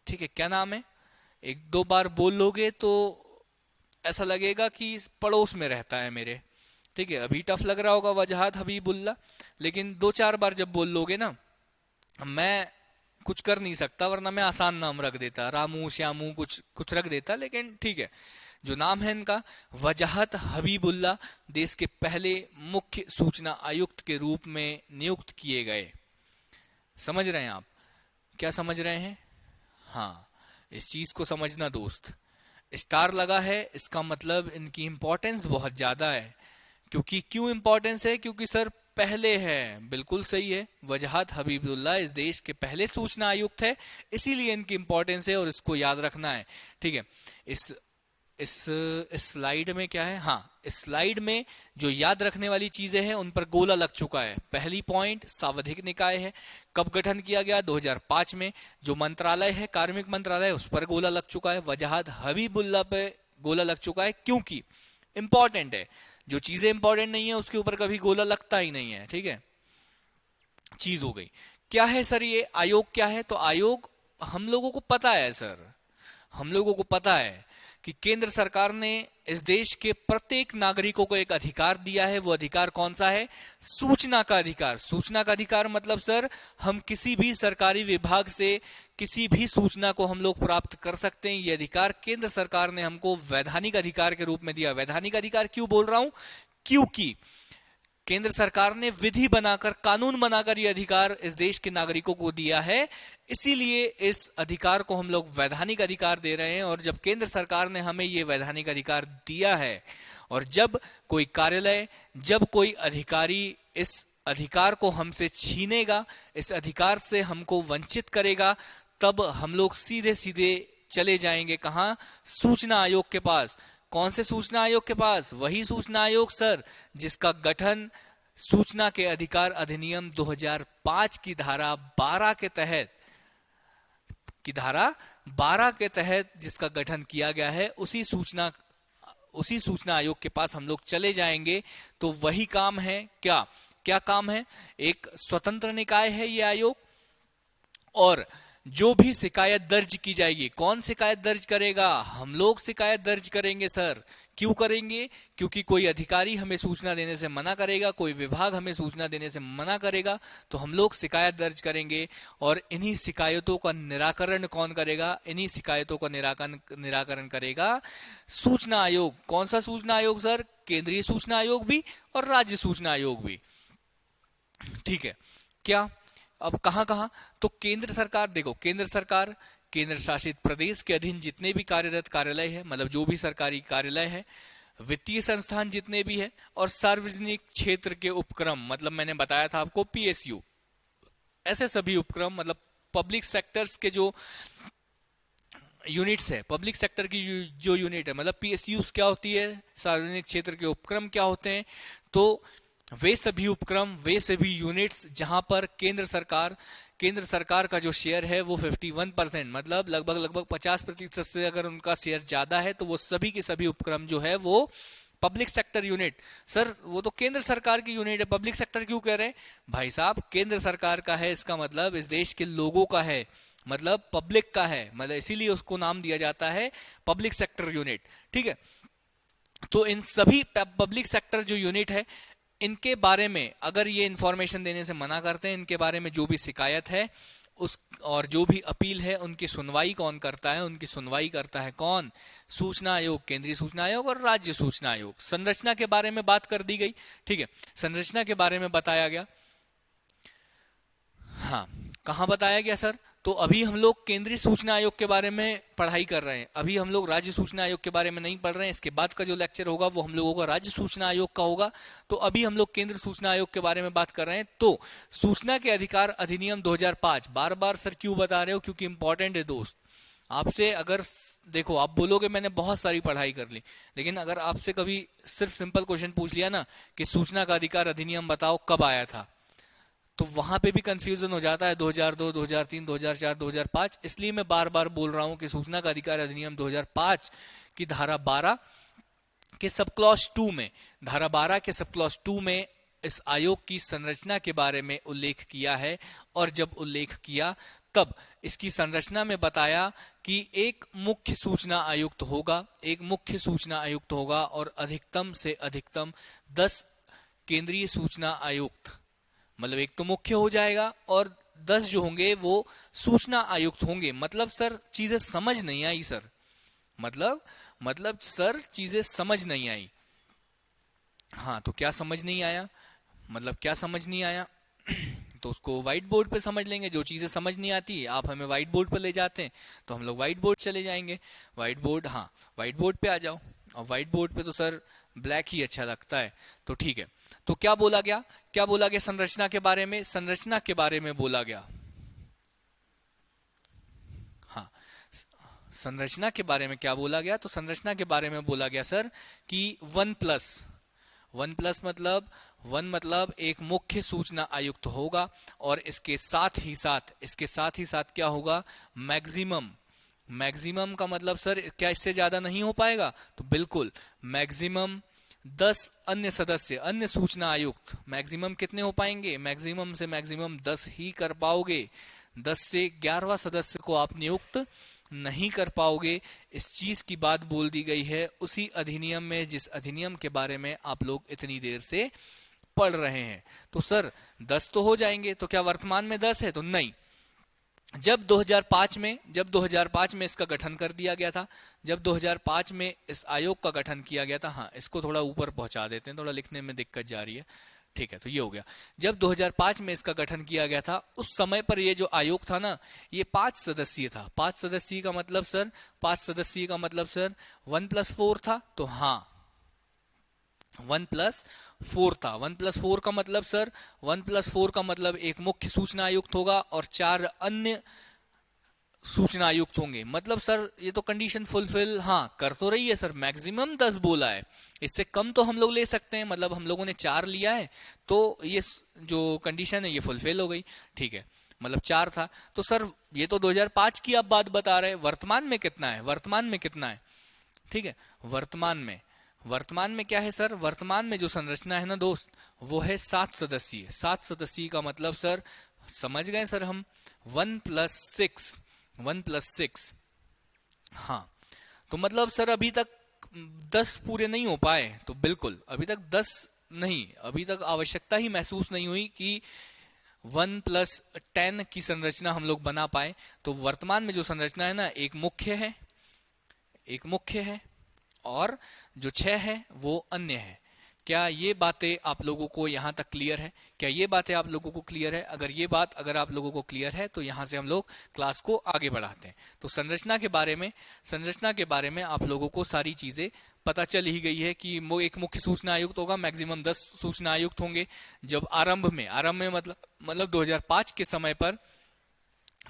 ठीक है, क्या नाम है, एक दो बार बोल लोगे तो ऐसा लगेगा कि पड़ोस में रहता है मेरे। ठीक है, अभी टफ लग रहा होगा वजाहत हबीबुल्ला, लेकिन 2-4 बार जब बोल लोगे ना, मैं कुछ कर नहीं सकता वरना मैं आसान नाम रख देता, रामू श्यामू कुछ कुछ रख देता, लेकिन ठीक है, जो नाम है इनका वजाहत हबीबुल्ला देश के पहले मुख्य सूचना आयुक्त के रूप में नियुक्त किए गए। समझ रहे हैं आप, क्या समझ रहे हैं? हाँ, इस चीज को समझना दोस्त। स्टार लगा है इसका मतलब इनकी इंपॉर्टेंस बहुत ज्यादा है। क्योंकि क्यों इंपॉर्टेंस है, क्योंकि सर पहले है, बिल्कुल सही है, वजाहत हबीबुल्ला इस देश के पहले सूचना आयुक्त है, इसीलिए इनकी इंपॉर्टेंस है और इसको याद रखना है। ठीक है, इस स्लाइड में क्या है, हाँ इस स्लाइड में जो याद रखने वाली चीजें हैं उन पर गोला लग चुका है। पहली पॉइंट सावधिक निकाय है, कब गठन किया गया 2005 में। जो मंत्रालय है कार्मिक मंत्रालय उस पर गोला लग चुका है, वजाहत हबीबुल्ला पे गोला लग चुका है, क्योंकि इंपॉर्टेंट है। जो चीजें इंपॉर्टेंट नहीं है उसके ऊपर कभी गोला लगता ही नहीं है। ठीक है, चीज हो गई। क्या है सर ये आयोग, क्या है, तो आयोग हम लोगों को पता है सर, हम लोगों को पता है कि केंद्र सरकार ने इस देश के प्रत्येक नागरिकों को एक अधिकार दिया है। वो अधिकार कौन सा है, सूचना का अधिकार। सूचना का अधिकार मतलब सर हम किसी भी सरकारी विभाग से किसी भी सूचना को हम लोग प्राप्त कर सकते हैं। ये अधिकार केंद्र सरकार ने हमको वैधानिक अधिकार के रूप में दिया। वैधानिक अधिकार क्यों बोल रहा हूं, क्योंकि केंद्र सरकार ने विधि बनाकर, कानून बनाकर यह अधिकार इस देश के नागरिकों को दिया है, इसीलिए इस अधिकार को हम लोग वैधानिक अधिकार दे रहे हैं। और जब केंद्र सरकार ने हमें यह वैधानिक अधिकार दिया है और जब कोई कार्यालय, जब कोई अधिकारी इस अधिकार को हमसे छीनेगा, इस अधिकार से हमको वंचित करेगा, तब हम लोग सीधे सीधे चले जाएंगे कहां? सूचना आयोग के पास। कौन से सूचना आयोग के पास? वही सूचना आयोग सर जिसका गठन सूचना के अधिकार अधिनियम 2005 की धारा 12 के तहत, जिसका गठन किया गया है, उसी सूचना आयोग के पास हम लोग चले जाएंगे। तो वही काम है। क्या काम है? एक स्वतंत्र निकाय है ये आयोग, और जो भी शिकायत दर्ज की जाएगी, कौन शिकायत दर्ज करेगा? हम लोग शिकायत दर्ज करेंगे सर। क्यों करेंगे? क्योंकि कोई अधिकारी हमें सूचना देने से मना करेगा, कोई विभाग हमें सूचना देने से मना करेगा, तो हम लोग शिकायत दर्ज करेंगे। और इन्हीं शिकायतों का निराकरण कौन करेगा? इन्हीं शिकायतों का निराकरण करेगा सूचना आयोग। कौन सा सूचना आयोग सर? केंद्रीय सूचना आयोग भी और राज्य सूचना आयोग भी। ठीक है। क्या अब कहां? तो केंद्र सरकार, देखो केंद्र सरकार, केंद्र शासित प्रदेश के अधीन जितने भी कार्यरत कार्यालय है, मतलब जो भी सरकारी कार्यालय है, वित्तीय संस्थान जितने भी है, और सार्वजनिक क्षेत्र के उपक्रम, मतलब मैंने बताया था आपको पीएसयू, ऐसे सभी उपक्रम, मतलब पब्लिक सेक्टर्स के जो यूनिट्स है, पब्लिक सेक्टर की जो यूनिट है, मतलब पीएसयू क्या होती है, सार्वजनिक क्षेत्र के उपक्रम क्या होते हैं? तो वे सभी उपक्रम, वे सभी यूनिट्स जहां पर केंद्र सरकार का जो शेयर है वो 51%, मतलब लगभग 50% से अगर उनका शेयर ज्यादा है, तो वो सभी के सभी उपक्रम जो है वो पब्लिक सेक्टर यूनिट। सर वो तो केंद्र सरकार की यूनिट है, पब्लिक सेक्टर क्यों कह रहे हैं? भाई साहब केंद्र सरकार का है, इसका मतलब इस देश के लोगों का है, मतलब पब्लिक का है, मतलब इसीलिए उसको नाम दिया जाता है पब्लिक सेक्टर यूनिट। ठीक है। तो इन सभी पब्लिक सेक्टर जो यूनिट है, इनके बारे में अगर ये इंफॉर्मेशन देने से मना करते हैं, इनके बारे में जो भी शिकायत है उस और जो भी अपील है, उनकी सुनवाई कौन करता है? उनकी सुनवाई करता है कौन? सूचना आयोग, केंद्रीय सूचना आयोग और राज्य सूचना आयोग। संरचना के बारे में बात कर दी गई। ठीक है। संरचना के बारे में बताया गया। हाँ, कहां बताया गया सर? तो अभी हम लोग केंद्रीय सूचना आयोग के बारे में पढ़ाई कर रहे हैं, अभी हम लोग राज्य सूचना आयोग के बारे में नहीं पढ़ रहे हैं। इसके बाद का जो लेक्चर होगा वो हम लोगों का राज्य सूचना आयोग का होगा। तो अभी हम लोग केंद्र सूचना आयोग के बारे में बात कर रहे हैं। तो सूचना के अधिकार अधिनियम 2005, बार बार सर क्यों बता रहे हो? क्योंकि इंपॉर्टेंट है दोस्त। आपसे अगर देखो, आप बोलोगे मैंने बहुत सारी पढ़ाई कर ली, लेकिन अगर आपसे कभी सिर्फ सिंपल क्वेश्चन पूछ लिया ना कि सूचना का अधिकार अधिनियम बताओ कब आया था, तो वहां पे भी कंफ्यूजन हो जाता है 2002, 2003, 2004, 2005। इसलिए मैं बार बार बोल रहा हूं कि सूचना का अधिकार अधिनियम 2005 की धारा 12 के सब क्लॉज 2 में, धारा 12 के सब क्लॉज 2 में इस आयोग की संरचना के बारे में उल्लेख किया है। और जब उल्लेख किया तब इसकी संरचना में बताया कि एक मुख्य सूचना आयुक्त होगा, एक मुख्य सूचना आयुक्त होगा और अधिकतम से अधिकतम 10 केंद्रीय सूचना आयुक्त, मतलब एक तो मुख्य हो जाएगा और 10 जो होंगे वो सूचना आयुक्त होंगे। मतलब सर चीजें समझ नहीं आई सर, मतलब सर चीजें समझ नहीं आई। हाँ, तो क्या समझ नहीं आया? मतलब क्या समझ नहीं आया? तो उसको व्हाइट बोर्ड पे समझ लेंगे। जो चीजें समझ नहीं आती आप हमें व्हाइट बोर्ड पे ले जाते हैं, तो हम लोग व्हाइट बोर्ड चले जाएंगे। व्हाइट बोर्ड, हाँ व्हाइट बोर्ड पे आ जाओ। और व्हाइट बोर्ड पे तो सर ब्लैक ही अच्छा लगता है, तो ठीक है। तो क्या बोला गया? संरचना के बारे में, संरचना के बारे में बोला गया। हाँ, संरचना के बारे में क्या बोला गया? तो संरचना के बारे में बोला गया सर कि 1+ मतलब एक मुख्य सूचना आयुक्त होगा और इसके साथ ही साथ क्या होगा? मैक्सिमम का मतलब सर क्या इससे ज्यादा नहीं हो पाएगा? तो बिल्कुल मैक्सिमम 10 अन्य सदस्य, अन्य सूचना आयुक्त। मैक्सिमम कितने हो पाएंगे? मैक्सिमम से मैक्सिमम 10 ही कर पाओगे। 10 से 11वां सदस्य को आप नियुक्त नहीं कर पाओगे। इस चीज की बात बोल दी गई है उसी अधिनियम में जिस अधिनियम के बारे में आप लोग इतनी देर से पढ़ रहे हैं। तो सर 10 तो हो जाएंगे। तो क्या वर्तमान में 10 है? तो नहीं। जब 2005 में इसका गठन कर दिया गया था, जब 2005 में इस आयोग का गठन किया गया था, हाँ इसको थोड़ा ऊपर पहुंचा देते हैं, थोड़ा लिखने में दिक्कत जा रही है। ठीक है, तो ये हो गया। जब 2005 में इसका गठन किया गया था, उस समय पर ये जो आयोग था ना, ये 5 सदस्यीय था। 5 सदस्यीय का मतलब सर 1+4 था। तो हाँ 1+4 था। 1+4 का मतलब सर, 1+4 का मतलब एक मुख्य सूचना आयुक्त होगा और 4 अन्य सूचना आयुक्त होंगे। मतलब सर ये तो कंडीशन फुलफिल हाँ कर तो रही है सर, मैक्सिमम 10 बोला है, इससे कम तो हम लोग ले सकते हैं, मतलब हम लोगों ने 4 लिया है तो ये जो कंडीशन है ये फुलफिल हो गई, ठीक है, मतलब 4 था। तो सर ये तो 2005 की आप बात बता रहे हैं, वर्तमान में कितना है, वर्तमान में कितना है, ठीक है, वर्तमान में क्या है सर, वर्तमान में जो संरचना है ना दोस्त, वो है 7 सदस्यीय। 7 सदस्यीय का मतलब सर समझ गए सर हम, 1+6, 1+6, हाँ। तो मतलब सर अभी तक 10 पूरे नहीं हो पाए, तो बिल्कुल अभी तक 10 नहीं, अभी तक आवश्यकता ही महसूस नहीं हुई कि 1+10 की संरचना हम लोग बना पाए। तो वर्तमान में जो संरचना है ना, एक मुख्य है, एक मुख्य है और जो 6 है वो अन्य है। क्या ये बातें आप लोगों को यहाँ तक क्लियर है, क्या ये बातें आप लोगों को क्लियर है? अगर ये बात अगर आप लोगों को क्लियर है तो यहाँ से हम लोग क्लास को आगे बढ़ाते हैं। तो संरचना के बारे में आप लोगों को सारी चीजें पता चल ही गई है कि एक मुख्य सूचना आयुक्त होगा, मैक्सिमम 10 सूचना आयुक्त होंगे। जब आरंभ में मतलब 2005 के समय पर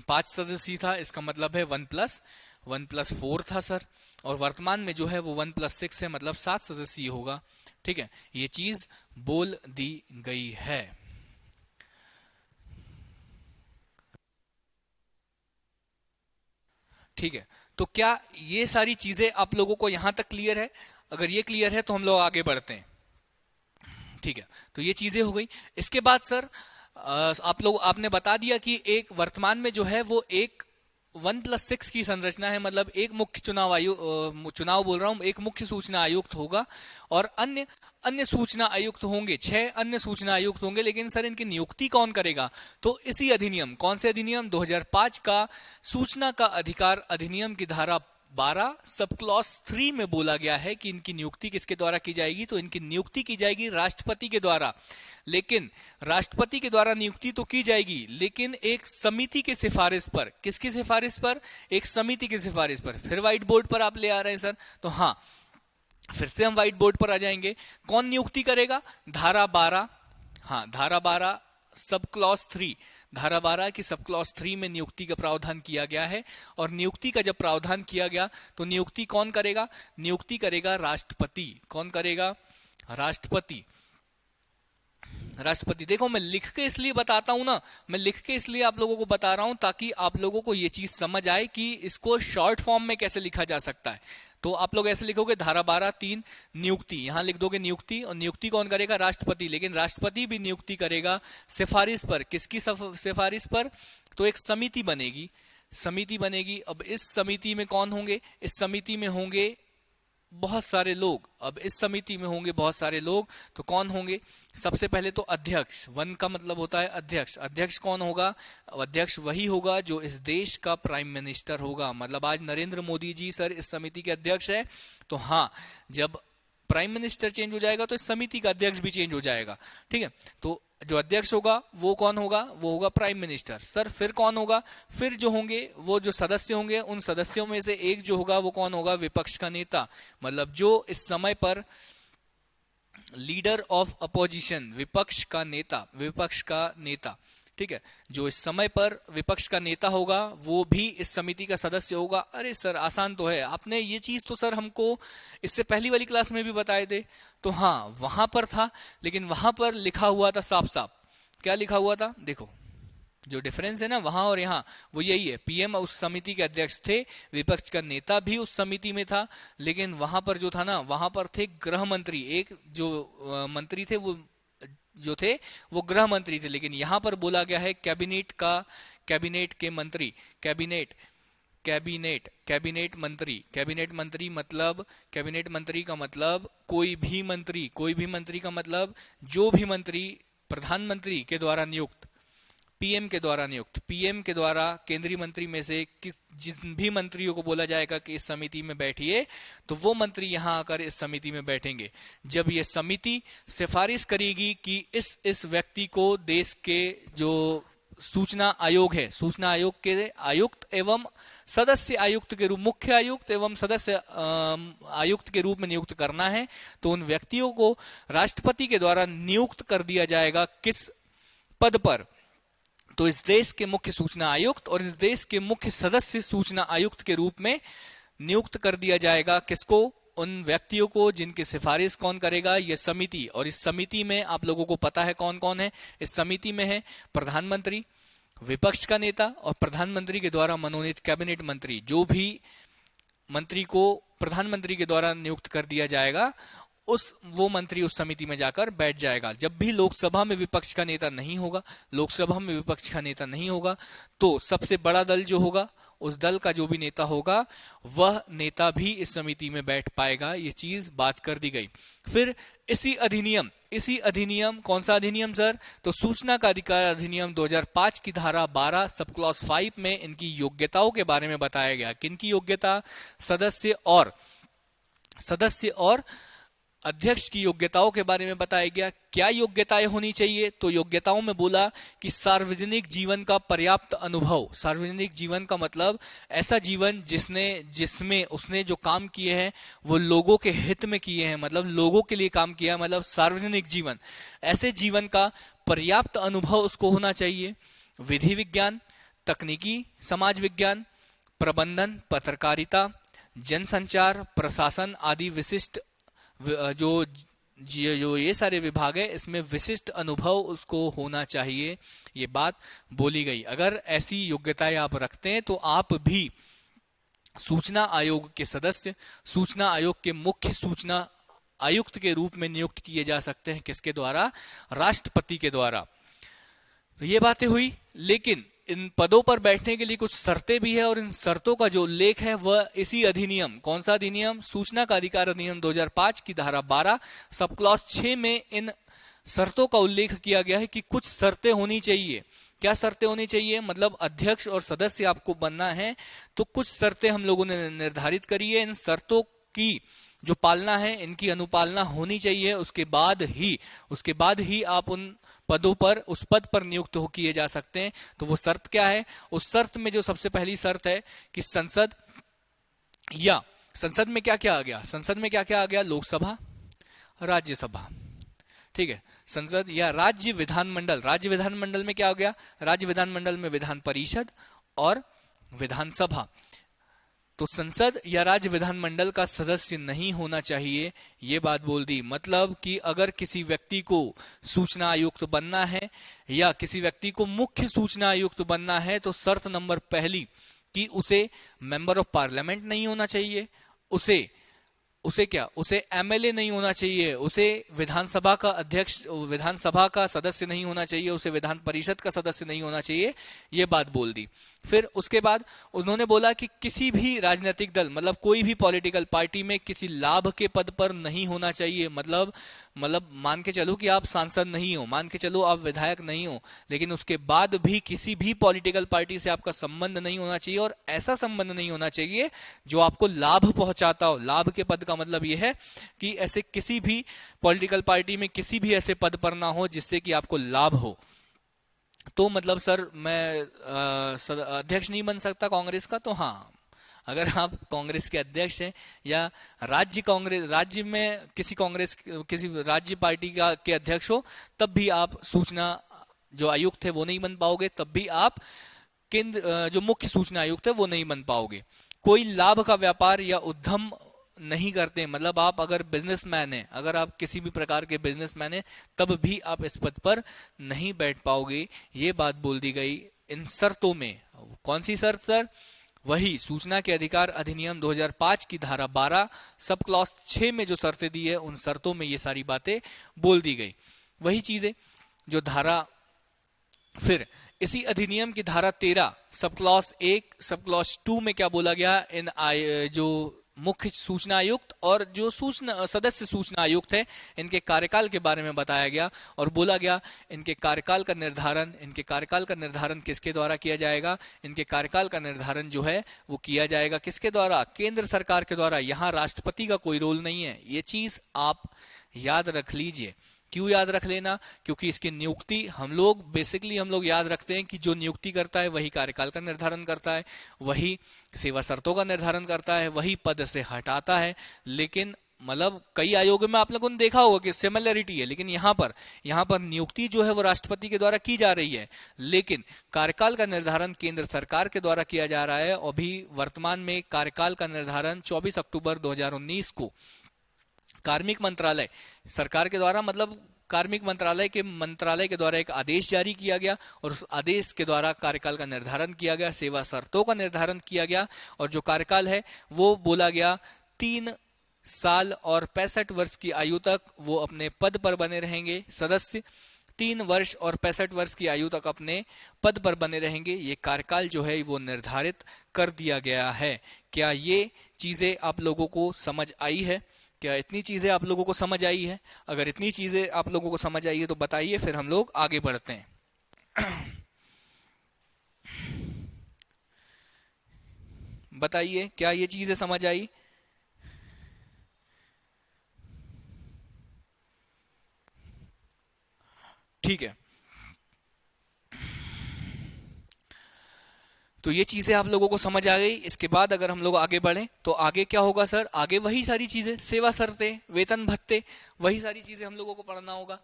5 सदस्य था, इसका मतलब है 1+4 था सर, और वर्तमान में जो है वो 1+6 है, मतलब 7 सदस्यीय होगा, ठीक है, ये चीज बोल दी गई है। ठीक है, तो क्या ये सारी चीजें आप लोगों को यहां तक क्लियर है? अगर ये क्लियर है तो हम लोग आगे बढ़ते हैं, ठीक है। तो ये चीजें हो गई। इसके बाद सर आपने बता दिया कि एक वर्तमान में जो है वो एक 1+6 की संरचना है, मतलब एक मुख्य चुनाव बोल रहा हूं, एक मुख्य सूचना आयुक्त होगा और अन्य अन्य सूचना आयुक्त होंगे, 6 अन्य सूचना आयुक्त होंगे। लेकिन सर इनकी नियुक्ति कौन करेगा? तो इसी अधिनियम, कौन से अधिनियम, 2005 का सूचना का अधिकार अधिनियम की धारा 12 सब क्लॉज 3 में बोला गया है कि इनकी नियुक्ति किसके द्वारा की जाएगी? तो इनकी नियुक्ति की जाएगी राष्ट्रपति के द्वारा। लेकिन राष्ट्रपति के द्वारा नियुक्ति तो की जाएगी, लेकिन एक समिति के सिफारिश पर। किसकी सिफारिश पर? एक समिति की सिफारिश पर। फिर व्हाइट बोर्ड पर आप ले आ रहे हैं सर, तो हाँ फिर से हम व्हाइट बोर्ड पर आ जाएंगे। कौन नियुक्ति करेगा? धारा 12, हाँ धारा 12 सब क्लॉज 3, धारा 12 की सब क्लॉज 3 में नियुक्ति का प्रावधान किया गया है। और नियुक्ति का जब प्रावधान किया गया तो नियुक्ति कौन करेगा? नियुक्ति करेगा राष्ट्रपति। कौन करेगा? राष्ट्रपति। राष्ट्रपति। देखो मैं लिख के इसलिए बताता हूं ना, मैं लिख के इसलिए आप लोगों को बता रहा हूं ताकि आप लोगों को यह चीज समझ आए कि इसको शॉर्ट फॉर्म में कैसे लिखा जा सकता है। तो आप लोग ऐसे लिखोगे धारा 12(3) नियुक्ति, यहां लिख दोगे नियुक्ति, और नियुक्ति कौन करेगा? राष्ट्रपति। लेकिन राष्ट्रपति भी नियुक्ति करेगा सिफारिश पर। किसकी सिफारिश पर? तो एक समिति बनेगी, समिति बनेगी। अब इस समिति में कौन होंगे? इस समिति में होंगे बहुत सारे लोग। अब इस समिति में होंगे बहुत सारे लोग, तो कौन होंगे? सबसे पहले तो अध्यक्ष। वन का मतलब होता है अध्यक्ष। अध्यक्ष कौन होगा? अध्यक्ष वही होगा जो इस देश का प्राइम मिनिस्टर होगा। मतलब आज नरेंद्र मोदी जी सर इस समिति के अध्यक्ष है, तो हाँ जब प्राइम मिनिस्टर चेंज हो जाएगा तो इस समिति का अध्यक्ष भी चेंज हो जाएगा, ठीक है। तो जो अध्यक्ष होगा वो कौन होगा? वो होगा प्राइम मिनिस्टर। सर फिर कौन होगा? फिर जो होंगे वो जो सदस्य होंगे, उन सदस्यों में से एक जो होगा वो कौन होगा? विपक्ष का नेता। मतलब जो इस समय पर लीडर ऑफ अपोजिशन, विपक्ष का नेता, विपक्ष का नेता, ठीक है। जो इस समय पर विपक्ष का नेता होगा वो भी इस समिति का सदस्य होगा। अरे सर आसान तो है, आपने ये चीज तो सर हमको इससे पहली वाली क्लास में भी बताए थे। तो हाँ वहां पर था, लेकिन वहां पर लिखा हुआ था साफ साफ। क्या लिखा हुआ था? देखो जो डिफरेंस है ना वहां और यहाँ, वो यही है। पीएम उस समिति के अध्यक्ष थे, विपक्ष का नेता भी उस समिति में था। लेकिन वहां पर जो था ना, वहां पर थे गृह मंत्री, एक जो मंत्री थे वो जो थे वो गृह मंत्री थे। लेकिन यहां पर बोला गया है कैबिनेट के मंत्री, कैबिनेट मंत्री। कैबिनेट मंत्री का मतलब कोई भी मंत्री का मतलब जो भी मंत्री प्रधानमंत्री के द्वारा नियुक्त, पीएम के द्वारा केंद्रीय मंत्री में से जिन भी मंत्रियों को बोला जाएगा कि इस समिति में बैठिए, तो वो मंत्री यहां आकर इस समिति में बैठेंगे। जब ये समिति सिफारिश करेगी कि इस व्यक्ति को देश के जो सूचना आयोग है, सूचना आयोग के आयुक्त एवं सदस्य आयुक्त के रूप, मुख्य आयुक्त एवं सदस्य आयुक्त के रूप में नियुक्त करना है, तो उन व्यक्तियों को राष्ट्रपति के द्वारा नियुक्त कर दिया जाएगा। किस पद पर? तो इस देश के मुख्य सूचना आयुक्त और इस देश के मुख्य सदस्य सूचना आयुक्त के रूप में नियुक्त कर दिया जाएगा। किसको? उन व्यक्तियों को जिनकी सिफारिश कौन करेगा? ये समिति। और इस समिति में आप लोगों को पता है कौन कौन है। इस समिति में है प्रधानमंत्री, विपक्ष का नेता और प्रधानमंत्री के द्वारा मनोनीत कैबिनेट मंत्री। जो भी मंत्री को प्रधानमंत्री के द्वारा नियुक्त कर दिया जाएगा, वो मंत्री उस समिति में जाकर बैठ जाएगा। जब भी लोकसभा में विपक्ष का नेता नहीं होगा, लोकसभा में विपक्ष का नेता नहीं होगा, तो सबसे बड़ा दल जो होगा, उस दल का जो भी नेता होगा, वह नेता भी इस समिति में बैठ पाएगा। ये चीज बात कर दी गई। फिर इसी अधिनियम, कौन सा अधिनियम सर? तो सूचना का अधिकार अधिनियम 2005 की धारा 12 सब क्लॉज 5 में इनकी योग्यताओं के बारे में बताया गया। किनकी योग्यता? सदस्य और अध्यक्ष की योग्यताओं के बारे में बताया गया। क्या योग्यताएं होनी चाहिए? तो योग्यताओं में बोला कि सार्वजनिक जीवन का पर्याप्त अनुभव। सार्वजनिक जीवन का मतलब ऐसा जीवन जिसमें उसने जो काम किए हैं वो लोगों के हित में किए हैं, मतलब लोगों के लिए काम किया, मतलब सार्वजनिक जीवन। ऐसे जीवन का पर्याप्त अनुभव उसको होना चाहिए। विधि विज्ञान, तकनीकी समाज विज्ञान, प्रबंधन, पत्रकारिता, जनसंचार, प्रशासन आदि विशिष्ट जो ये सारे विभाग है, इसमें विशिष्ट अनुभव उसको होना चाहिए। ये बात बोली गई। अगर ऐसी योग्यताएं आप रखते हैं तो आप भी सूचना आयोग के सदस्य, सूचना आयोग के मुख्य सूचना आयुक्त के रूप में नियुक्त किए जा सकते हैं। किसके द्वारा? राष्ट्रपति के द्वारा। तो ये बातें हुई, लेकिन इन पदों पर बैठने के लिए कुछ शर्तें भी है और इन शर्तों का जो उल्लेख है वह इसी अधिनियम, कौन सा अधिनियम? सूचना का अधिकार अधिनियम 2005 की धारा 12 सब क्लॉज 6 में इन शर्तों का उल्लेख किया गया है कि कुछ शर्तें होनी चाहिए। क्या शर्तें होनी चाहिए? मतलब अध्यक्ष और सदस्य आपको बनना है तो कुछ शर्तें हम लोगों ने निर्धारित करी है। इन शर्तों की जो पालना है, इनकी अनुपालना होनी चाहिए। उसके बाद ही आप उन पदों पर, उस पद पर नियुक्त हो किए जा सकते हैं। तो वो शर्त क्या है? उस शर्त में जो सबसे पहली शर्त है कि संसद में क्या क्या आ गया? संसद में क्या क्या आ गया? लोकसभा, राज्यसभा, ठीक है। संसद या राज्य विधानमंडल। राज्य विधानमंडल में क्या हो गया? राज्य विधानमंडल में विधान परिषद और विधानसभा। तो संसद या राज्य विधानमंडल का सदस्य नहीं होना चाहिए, ये बात बोल दी। मतलब कि अगर किसी व्यक्ति को सूचना आयुक्त बनना है या किसी व्यक्ति को मुख्य सूचना आयुक्त बनना है तो शर्त नंबर पहली कि उसे मेंबर ऑफ पार्लियामेंट नहीं होना चाहिए, उसे एमएलए नहीं होना चाहिए, उसे विधानसभा का अध्यक्ष, विधानसभा का सदस्य नहीं होना चाहिए, उसे विधान परिषद का सदस्य नहीं होना चाहिए। ये बात बोल दी। फिर उसके बाद उन्होंने बोला कि किसी भी राजनीतिक दल, मतलब कोई भी पॉलिटिकल पार्टी में किसी लाभ के पद पर नहीं होना चाहिए। मतलब मान के चलो कि आप सांसद नहीं हो, मान के चलो आप विधायक नहीं हो, लेकिन उसके बाद भी किसी भी पॉलिटिकल पार्टी से आपका संबंध नहीं होना चाहिए और ऐसा संबंध नहीं होना चाहिए जो आपको लाभ पहुंचाता हो। लाभ के पद का मतलब यह है कि ऐसे किसी भी पॉलिटिकल पार्टी में किसी भी ऐसे पद पर ना हो जिससे कि आपको लाभ हो। तो मतलब सर मैं अध्यक्ष नहीं बन सकता कांग्रेस का? तो हाँ, अगर आप कांग्रेस के अध्यक्ष हैं या राज्य में किसी राज्य पार्टी के अध्यक्ष हो, तब भी आप सूचना जो आयुक्त है वो नहीं बन पाओगे, तब भी आप केंद्र जो मुख्य सूचना आयुक्त है वो नहीं बन पाओगे। कोई लाभ का व्यापार या उद्यम नहीं करते, मतलब आप अगर बिजनेसमैन हैं, अगर आप किसी भी प्रकार के बिजनेसमैन हैं, तब भी आप इस पद पर नहीं बैठ पाओगे। ये बात बोल दी गई इन शर्तों में। कौन सी शर्त सर? वही सूचना के अधिकार अधिनियम 2005 की धारा 12 सब क्लॉज 6 में जो शर्तें दी है, उन शर्तों में ये सारी बातें बोल दी गई। वही चीजें जो धारा, फिर इसी अधिनियम की धारा 13 सब क्लॉज 1 सब क्लॉज 2 में क्या बोला गया? इन जो मुख्य सूचना आयुक्त और जो सदस्य सूचना आयुक्त है, इनके कार्यकाल के बारे में बताया गया और बोला गया इनके कार्यकाल का निर्धारण किसके द्वारा किया जाएगा? इनके कार्यकाल का निर्धारण जो है वो किया जाएगा किसके द्वारा? केंद्र सरकार के द्वारा। यहाँ राष्ट्रपति का कोई रोल नहीं है, ये चीज आप याद रख लीजिए। क्यों याद रख लेना? क्योंकि इसकी नियुक्ति हम लोग याद रखते हैं कि जो नियुक्ति करता है वही कार्यकाल का निर्धारण करता है, वही सेवा शर्तों का निर्धारण करता है, वही पद से हटाता है। लेकिन मतलब कई आयोगों में आप लोगों ने देखा होगा कि सिमिलरिटी है, लेकिन यहाँ पर नियुक्ति जो है वो राष्ट्रपति के द्वारा की जा रही है, लेकिन कार्यकाल का निर्धारण केंद्र सरकार के द्वारा किया जा रहा है। और भी वर्तमान में कार्यकाल का निर्धारण 24 अक्टूबर 2019 को कार्मिक मंत्रालय सरकार के द्वारा, मतलब कार्मिक मंत्रालय के द्वारा एक आदेश जारी किया गया और उस आदेश के द्वारा कार्यकाल का निर्धारण किया गया, सेवा शर्तों का निर्धारण किया गया। और जो कार्यकाल है वो बोला गया 3 साल और 65 वर्ष की आयु तक वो अपने पद पर बने रहेंगे। सदस्य 3 वर्ष और 65 वर्ष की आयु तक अपने पद पर बने रहेंगे। ये कार्यकाल जो है वो निर्धारित कर दिया गया है। क्या ये चीजें आप लोगों को समझ आई है? क्या इतनी चीजें आप लोगों को समझ आई है? अगर इतनी चीजें आप लोगों को समझ आई है तो बताइए, फिर हम लोग आगे बढ़ते हैं। बताइए, क्या ये चीजें समझ आई? ठीक है, तो ये चीजें आप लोगों को समझ आ गई। इसके बाद अगर हम लोग आगे बढ़ें तो आगे क्या होगा सर? आगे वही सारी चीजें, सेवा शर्तें, वेतन भत्ते, वही सारी चीजें हम लोगों को पढ़ना होगा।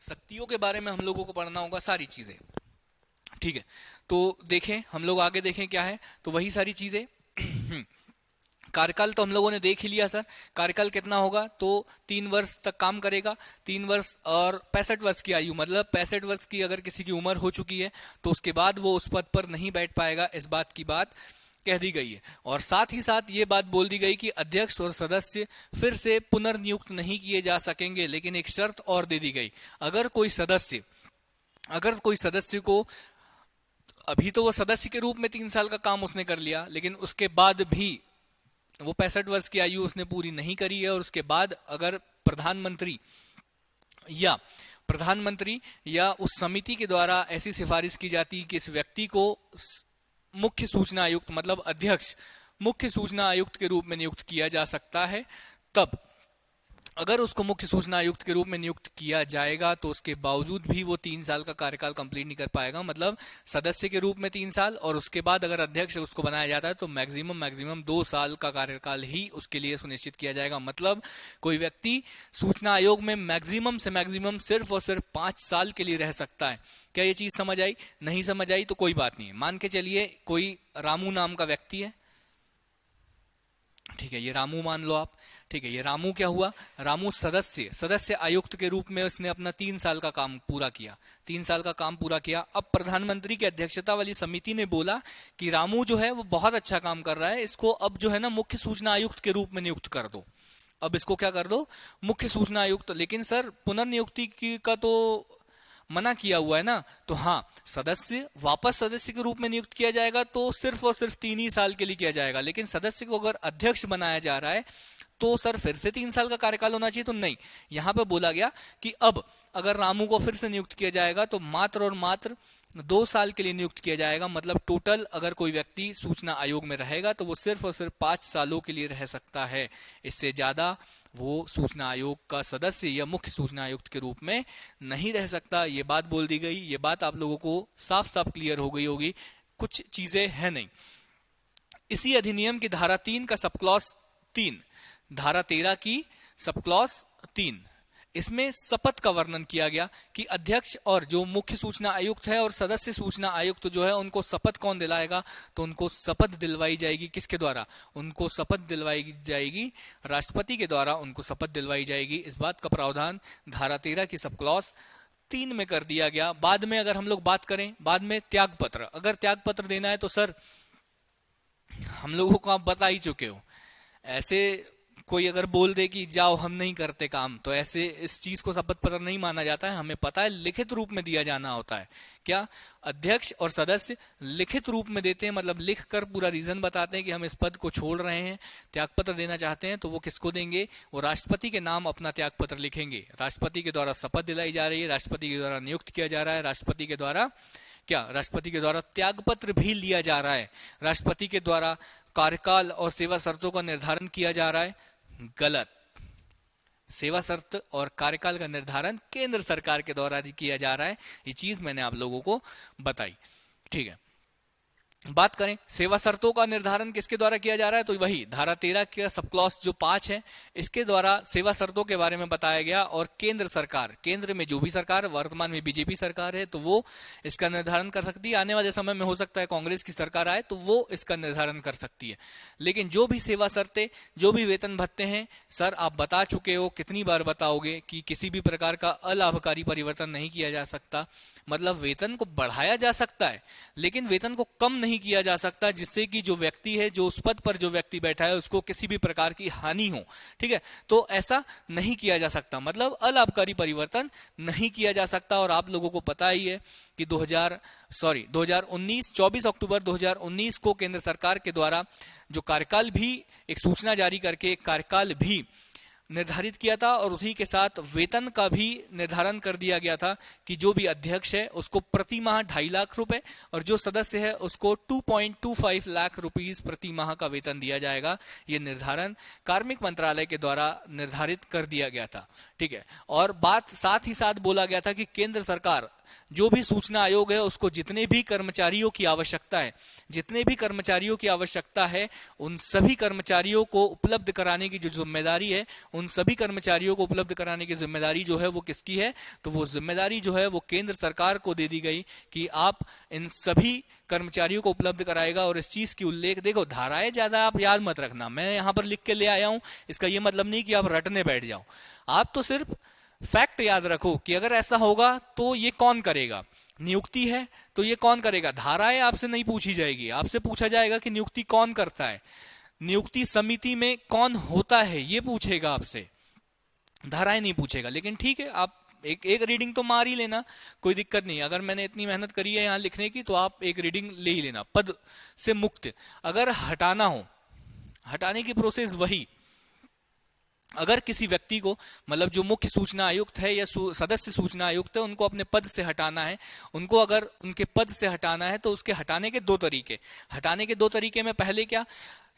शक्तियों के बारे में हम लोगों को पढ़ना होगा, सारी चीजें। ठीक है, तो देखें, हम लोग आगे देखें क्या है, तो वही सारी चीजें। कार्यकाल तो हम लोगों ने देख ही लिया सर। कार्यकाल कितना होगा? तो 3 वर्ष तक काम करेगा। 3 वर्ष और 65 वर्ष की आयु, मतलब 65 वर्ष की अगर किसी की उम्र हो चुकी है तो उसके बाद वो उस पद पर नहीं बैठ पाएगा, इस बात की बात कह दी गई है। और साथ ही साथ ये बात बोल दी गई कि अध्यक्ष और सदस्य फिर से पुनर्नियुक्त नहीं किए जा सकेंगे, लेकिन एक शर्त और दे दी गई। अगर कोई सदस्य को, अभी तो वो सदस्य के रूप में 3 साल का काम उसने कर लिया, लेकिन उसके बाद भी वो 65 वर्ष की आयु उसने पूरी नहीं करी है, और उसके बाद अगर प्रधानमंत्री या उस समिति के द्वारा ऐसी सिफारिश की जाती कि इस व्यक्ति को मुख्य सूचना आयुक्त, मतलब अध्यक्ष मुख्य सूचना आयुक्त के रूप में नियुक्त किया जा सकता है, तब अगर उसको मुख्य सूचना आयुक्त के रूप में नियुक्त किया जाएगा तो उसके बावजूद भी वो 3 साल का कार्यकाल कंप्लीट नहीं कर पाएगा। मतलब सदस्य के रूप में 3 साल, और उसके बाद अगर अध्यक्ष उसको बनाया जाता है तो मैक्सिमम 2 साल का कार्यकाल ही उसके लिए सुनिश्चित किया जाएगा। मतलब कोई व्यक्ति सूचना आयोग में मैक्सिमम से मैक्सिमम सिर्फ और सिर्फ 5 साल के लिए रह सकता है। क्या ये चीज समझ आई? नहीं समझ आई तो कोई बात नहीं है। मान के चलिए कोई रामू नाम का व्यक्ति है, ठीक है, ये रामू मान लो आप। ठीक है, ये रामू क्या हुआ? रामू सदस्य आयुक्त के रूप में उसने अपना 3 साल का काम पूरा किया। 3 साल का काम पूरा किया। अब प्रधानमंत्री की अध्यक्षता वाली समिति ने बोला कि रामू जो है वो बहुत अच्छा काम कर रहा है, इसको अब जो है ना मुख्य सूचना आयुक्त के रूप में नियुक्त कर दो। अब इसको क्या कर दो? मुख्य सूचना आयुक्त। लेकिन सर पुनर्नियुक्ति का तो मना किया हुआ है ना। तो हाँ, वापस सदस्य के रूप में नियुक्त किया जाएगा तो सिर्फ और सिर्फ 3 ही साल के लिए किया जाएगा। लेकिन सदस्य को अगर अध्यक्ष बनाया जा रहा है तो सर फिर से 3 साल का कार्यकाल होना चाहिए। तो नहीं, यहां पे बोला गया कि अब अगर रामू को फिर से नियुक्त किया जाएगा तो मात्र और मात्र 2 साल के लिए नियुक्त किया जाएगा। मतलब टोटल अगर कोई व्यक्ति सूचना आयोग में रहेगा तो वो सिर्फ और सिर्फ 5 सालों के लिए रह सकता है। इससे ज्यादा वो सूचना आयोग का सदस्य या मुख्य सूचना आयुक्त के रूप में नहीं रह सकता। ये बात बोल दी गई। ये बात आप लोगों को साफ साफ क्लियर हो गई होगी। कुछ चीजें है नहीं। इसी अधिनियम की धारा 3 का सब क्लॉज 3, धारा 13 की सब क्लॉज 3, इसमें शपथ का वर्णन किया गया कि अध्यक्ष और जो मुख्य सूचना आयुक्त है और सदस्य सूचना आयुक्त जो है उनको शपथ कौन दिलाएगा? तो उनको शपथ दिलवाई जाएगी किसके द्वारा? उनको शपथ दिलवाई जाएगी राष्ट्रपति के द्वारा। उनको शपथ दिलवाई जाएगी। इस बात का प्रावधान धारा 13 की सब क्लॉज 3 में कर दिया गया। बाद में अगर हम लोग बात करें, बाद में त्याग पत्र, अगर त्याग पत्र देना है तो सर हम लोगों को आप बता ही चुके हो। ऐसे कोई अगर बोल दे कि जाओ हम नहीं करते काम, तो ऐसे इस चीज को शपथ पत्र नहीं माना जाता है। हमें पता है लिखित रूप में दिया जाना होता है। क्या अध्यक्ष और सदस्य लिखित रूप में देते हैं, मतलब लिख कर पूरा रीजन बताते हैं कि हम इस पद को छोड़ रहे हैं, त्याग पत्र देना चाहते हैं। तो वो किसको देंगे? वो राष्ट्रपति के नाम अपना त्याग पत्र लिखेंगे। राष्ट्रपति के द्वारा शपथ दिलाई जा रही है, राष्ट्रपति के द्वारा नियुक्त किया जा रहा है, राष्ट्रपति के द्वारा क्या राष्ट्रपति के द्वारा त्यागपत्र भी लिया जा रहा है? राष्ट्रपति के द्वारा कार्यकाल और सेवा शर्तों का निर्धारण किया जा रहा है? गलत। सेवा शर्त और कार्यकाल का निर्धारण केंद्र सरकार के द्वारा किया जा रहा है। ये चीज मैंने आप लोगों को बताई, ठीक है। बात करें सेवा शर्तों का निर्धारण किसके द्वारा किया जा रहा है, तो वही धारा 13 का सब क्लॉज जो 5 है, इसके द्वारा सेवा शर्तों के बारे में बताया गया। और केंद्र सरकार, केंद्र में जो भी सरकार, वर्तमान में बीजेपी सरकार है, तो वो इसका निर्धारण कर सकती है। आने वाले समय में हो सकता है कांग्रेस की सरकार आए तो वो इसका निर्धारण कर सकती है। लेकिन जो भी सेवा शर्तें, जो भी वेतन भत्ते हैं, सर आप बता चुके हो, कितनी बार बताओगे कि किसी भी प्रकार का अलाभकारी परिवर्तन नहीं किया जा सकता। मतलब वेतन को बढ़ाया जा सकता है लेकिन वेतन को कम नहीं किया जा सकता, जिससे कि जो व्यक्ति है, जो उस पद पर जो व्यक्ति बैठा है, उसको किसी भी प्रकार की हानि हो, ठीक है। तो ऐसा नहीं किया जा सकता, मतलब अलाभकारी परिवर्तन नहीं किया जा सकता। और आप लोगों को पता ही है कि 24 अक्टूबर 2019 को केंद्र सरकार के द्वारा जो कार्यकाल भी, एक सूचना जारी करके कार्यकाल भी निर्धारित किया था और उसी के साथ वेतन का भी निर्धारण कर दिया गया था कि जो भी अध्यक्ष है उसको प्रति माह 2.5 लाख रुपए और जो सदस्य है उसको 2.25 लाख रुपीस प्रति माह का वेतन दिया जाएगा। ये निर्धारण कार्मिक मंत्रालय के द्वारा निर्धारित कर दिया गया था, ठीक है। और बात साथ ही साथ बोला गया था कि केंद्र सरकार जो भी सूचना आयोग है उसको जितने भी कर्मचारियों की आवश्यकता है उन सभी कर्मचारियों को उपलब्ध कराने की जो जिम्मेदारी है, उन सभी कर्मचारियों को उपलब्ध कराने की जिम्मेदारी जो है वो किसकी है, तो वो जिम्मेदारी जो है वो केंद्र सरकार को दे दी गई कि आप इन सभी कर्मचारियों को उपलब्ध कराएगा। और इस चीज की उल्लेख, देखो धाराएं ज्यादा आप याद मत रखना, मैं यहां पर लिख के ले आया हूं, इसका यह मतलब नहीं कि आप रटने बैठ जाओ, आप तो सिर्फ फैक्ट याद रखो कि अगर ऐसा होगा तो ये कौन करेगा। नियुक्ति है तो ये कौन करेगा, धाराएं आपसे नहीं पूछी जाएगी, आपसे पूछा जाएगा कि नियुक्ति कौन करता है, नियुक्ति समिति में कौन होता है, ये पूछेगा आपसे, धाराएं नहीं पूछेगा। लेकिन ठीक है, आप एक रीडिंग तो मार ही लेना, कोई दिक्कत नहीं। अगर मैंने इतनी मेहनत करी है यहां लिखने की तो आप एक रीडिंग ले ही लेना। पद से मुक्त अगर हटाना हो, हटाने की प्रोसेस वही, अगर किसी व्यक्ति को, मतलब जो मुख्य सूचना आयुक्त है या सदस्य सूचना आयुक्त है, उनको अपने पद से हटाना है, उनको अगर उनके पद से हटाना है तो उसके हटाने के दो तरीके में पहले क्या,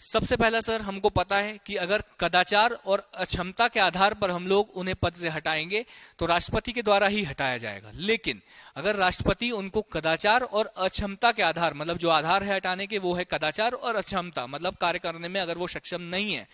सबसे पहला सर हमको पता है कि अगर कदाचार और अक्षमता के आधार पर हम लोग उन्हें पद से हटाएंगे तो राष्ट्रपति के द्वारा ही हटाया जाएगा। लेकिन अगर राष्ट्रपति उनको कदाचार और अक्षमता के आधार, मतलब जो आधार है हटाने के वो है कदाचार और अक्षमता, मतलब कार्य करने में अगर वो सक्षम नहीं है,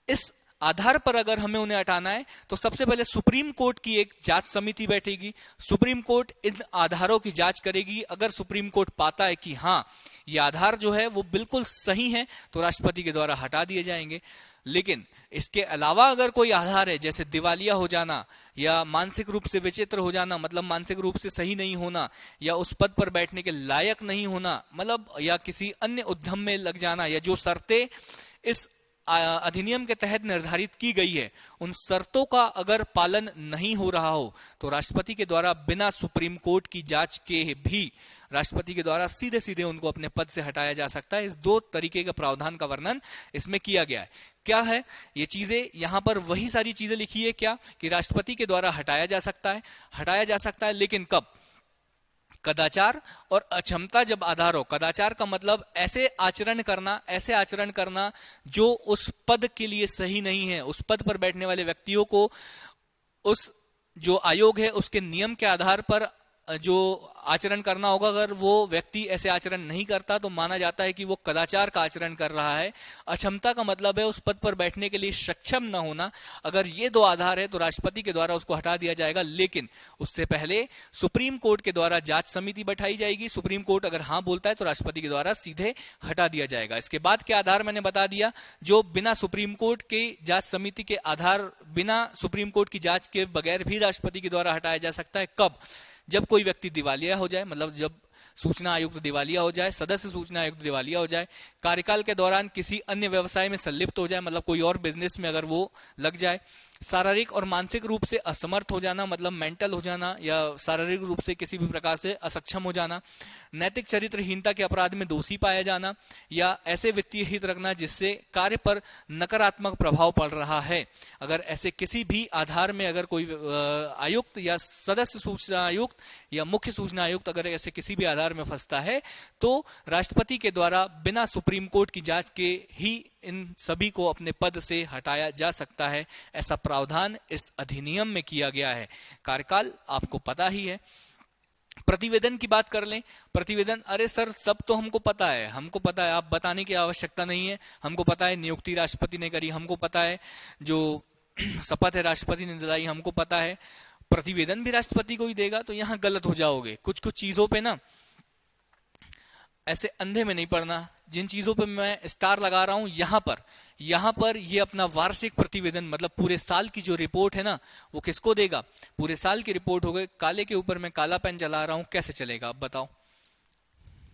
इस आधार पर अगर हमें उन्हें हटाना है तो सबसे पहले सुप्रीम कोर्ट की एक जांच समिति बैठेगी। सुप्रीम कोर्ट इन आधारों की जांच करेगी। अगर सुप्रीम कोर्ट पाता है कि हाँ ये आधार जो है वो बिल्कुल सही है तो राष्ट्रपति के द्वारा हटा दिए जाएंगे। लेकिन इसके अलावा अगर कोई आधार है, जैसे दिवालिया हो जाना या मानसिक रूप से विचित्र हो जाना, मतलब मानसिक रूप से सही नहीं होना या उस पद पर बैठने के लायक नहीं होना, मतलब या किसी अन्य उद्यम में लग जाना, या जो शर्तें इस अधिनियम के तहत निर्धारित की गई है उन शर्तों का अगर पालन नहीं हो रहा हो तो राष्ट्रपति के द्वारा बिना सुप्रीम कोर्ट की जांच के भी राष्ट्रपति के द्वारा सीधे सीधे उनको अपने पद से हटाया जा सकता है। इस दो तरीके का प्रावधान का वर्णन इसमें किया गया है। क्या है ये चीजें, यहां पर वही सारी चीजें लिखी है क्या कि राष्ट्रपति के द्वारा हटाया जा सकता है, लेकिन कब, कदाचार और अक्षमता जब आधार हो। कदाचार का मतलब ऐसे आचरण करना जो उस पद के लिए सही नहीं है, उस पद पर बैठने वाले व्यक्तियों को उस जो आयोग है उसके नियम के आधार पर जो आचरण करना होगा, अगर वो व्यक्ति ऐसे आचरण नहीं करता तो माना जाता है कि वो कदाचार का आचरण कर रहा है। अक्षमता का मतलब है उस पद पर बैठने के लिए सक्षम न होना। अगर ये दो आधार है तो राष्ट्रपति के द्वारा उसको हटा दिया जाएगा, लेकिन उससे पहले सुप्रीम कोर्ट के द्वारा जांच समिति बैठाई जाएगी। सुप्रीम कोर्ट अगर हाँ बोलता है तो राष्ट्रपति के द्वारा सीधे हटा दिया जाएगा। इसके बाद के आधार मैंने बता दिया, जो बिना सुप्रीम कोर्ट के जांच समिति के आधार, बिना सुप्रीम कोर्ट की जांच के बगैर भी राष्ट्रपति के द्वारा हटाया जा सकता है। कब, जब कोई व्यक्ति दिवालिया हो जाए, मतलब जब सूचना आयुक्त दिवालिया हो जाए, सदस्य सूचना आयुक्त दिवालिया हो जाए, कार्यकाल के दौरान किसी अन्य व्यवसाय में संलिप्त हो जाए, मतलब कोई और बिजनेस में अगर वो लग जाए, शारीरिक और मानसिक रूप से असमर्थ हो जाना, मतलब मेंटल हो जाना, या शारीरिक रूप से किसी भी प्रकार से असक्षम हो जाना, नैतिक चरित्रहीनता के अपराध में दोषी पाया जाना, या ऐसे वित्तीय हित रखना जिससे कार्य पर नकारात्मक प्रभाव पड़ रहा है। अगर ऐसे किसी भी आधार में अगर कोई आयुक्त या सदस्य सूचना आयुक्त या मुख्य सूचना आयुक्त अगर ऐसे किसी भी आधार में फंसता है तो राष्ट्रपति के द्वारा बिना सुप्रीम कोर्ट की जांच के ही इन सभी को अपने पद से हटाया जा सकता है। ऐसा प्रावधान इस अधिनियम में किया गया है। कार्यकाल आपको पता ही है। प्रतिवेदन की बात कर लें। प्रतिवेदन, अरे सर सब तो हमको पता है, आप बताने की आवश्यकता नहीं है। हमको पता है नियुक्ति राष्ट्रपति ने करी, हमको पता है जो शपथ है राष्ट्रपति ने दिलाई, हमको पता है। प्रतिवेदन भी राष्ट्रपति को ही देगा, तो यहां गलत हो जाओगे। कुछ कुछ चीजों पे ना ऐसे अंधे में नहीं पड़ना। जिन चीजों पे मैं स्टार लगा रहा हूं, यहां पर ये अपना वार्षिक प्रतिवेदन मतलब पूरे साल की जो रिपोर्ट है ना, वो किसको देगा? पूरे साल की रिपोर्ट हो गई। काले के ऊपर मैं काला पेन चला रहा हूं, कैसे चलेगा आप बताओ?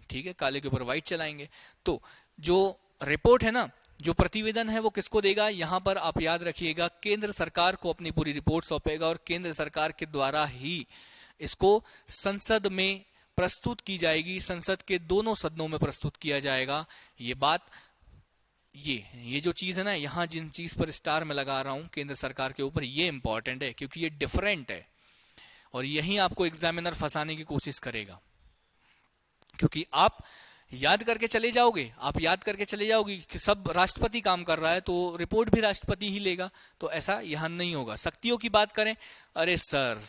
ठीक है, काले के ऊपर व्हाइट चलाएंगे। तो जो रिपोर्ट है ना, जो प्रतिवेदन है, वो किसको देगा? यहां पर आप याद रखिएगा, केंद्र सरकार को अपनी पूरी रिपोर्ट सौंपेगा और केंद्र सरकार के द्वारा ही इसको संसद में प्रस्तुत की जाएगी। संसद के दोनों सदनों में प्रस्तुत किया जाएगा। ये बात, ये जो चीज है ना, यहां जिन चीज पर स्टार में लगा रहा हूं केंद्र सरकार के ऊपर, ये इंपॉर्टेंट है क्योंकि ये डिफरेंट है और यही आपको एग्जामिनर फंसाने की कोशिश करेगा। क्योंकि आप याद करके चले जाओगे कि सब राष्ट्रपति काम कर रहा है तो रिपोर्ट भी राष्ट्रपति ही लेगा, तो ऐसा यहां नहीं होगा। शक्तियों की बात करें, अरे सर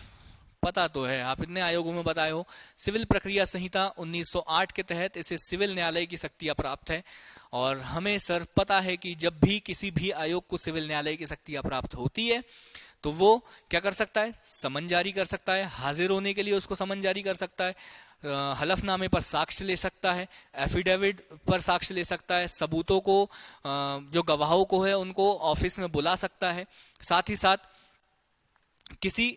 पता तो है, आप इतने आयोगों में बताए हो। सिविल प्रक्रिया संहिता 1908 के तहत इसे सिविल न्यायालय की शक्तियां प्राप्त है और हमें सर पता है कि जब भी किसी भी आयोग को सिविल न्यायालय की शक्तियां प्राप्त होती है तो वो क्या कर सकता है? समन जारी कर सकता है। हाजिर होने के लिए उसको समन जारी कर सकता है, हलफनामे पर साक्ष्य ले सकता है, एफिडेविट पर साक्ष्य ले सकता है, सबूतों को जो गवाहों को है उनको ऑफिस में बुला सकता है। साथ ही साथ किसी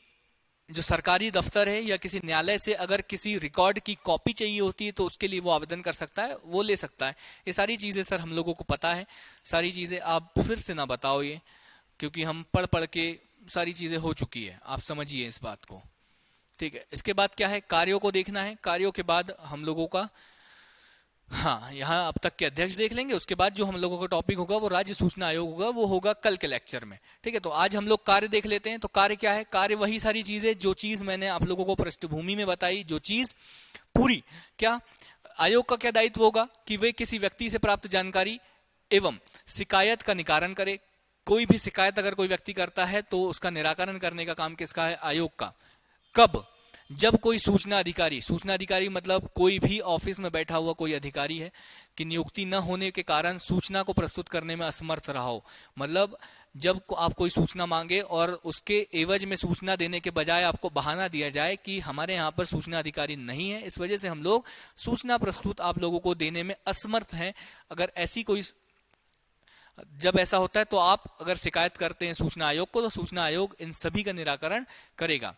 जो सरकारी दफ्तर है या किसी न्यायालय से अगर किसी रिकॉर्ड की कॉपी चाहिए होती है तो उसके लिए वो आवेदन कर सकता है, वो ले सकता है। ये सारी चीजें सर हम लोगों को पता है, सारी चीजें आप फिर से ना बताओ ये, क्योंकि हम पढ़ के सारी चीजें हो चुकी है, आप समझिए इस बात को। ठीक है, इसके बाद क्या है? कार्यों को देखना है। कार्यों के बाद हम लोगों का, हाँ, यहाँ अब तक के अध्यक्ष देख लेंगे। उसके बाद जो हम लोगों का टॉपिक होगा वो राज्य सूचना आयोग होगा, वो होगा कल के लेक्चर में। ठीक है, तो आज हम लोग कार्य देख लेते हैं। तो कार्य क्या है? कार्य वही सारी चीजें जो चीज मैंने आप लोगों को पृष्ठभूमि में बताई, जो चीज पूरी, क्या आयोग का क्या दायित्व होगा कि वे किसी व्यक्ति से प्राप्त जानकारी एवं शिकायत का निराकरण करे। कोई भी शिकायत अगर कोई व्यक्ति करता है तो उसका निराकरण करने का काम किसका है? आयोग का। कब? जब कोई सूचना अधिकारी मतलब कोई भी ऑफिस में बैठा हुआ कोई अधिकारी है कि नियुक्ति न होने के कारण सूचना को प्रस्तुत करने में असमर्थ रहा हो, मतलब जब आप कोई सूचना मांगे और उसके एवज में सूचना देने के बजाय आपको बहाना दिया जाए कि हमारे यहाँ पर सूचना अधिकारी नहीं है, इस वजह से हम लोग सूचना प्रस्तुत आप लोगों को देने में असमर्थ हैं। अगर ऐसी कोई, जब ऐसा होता है तो आप अगर शिकायत करते हैं सूचना आयोग को, तो सूचना आयोग इन सभी का निराकरण करेगा।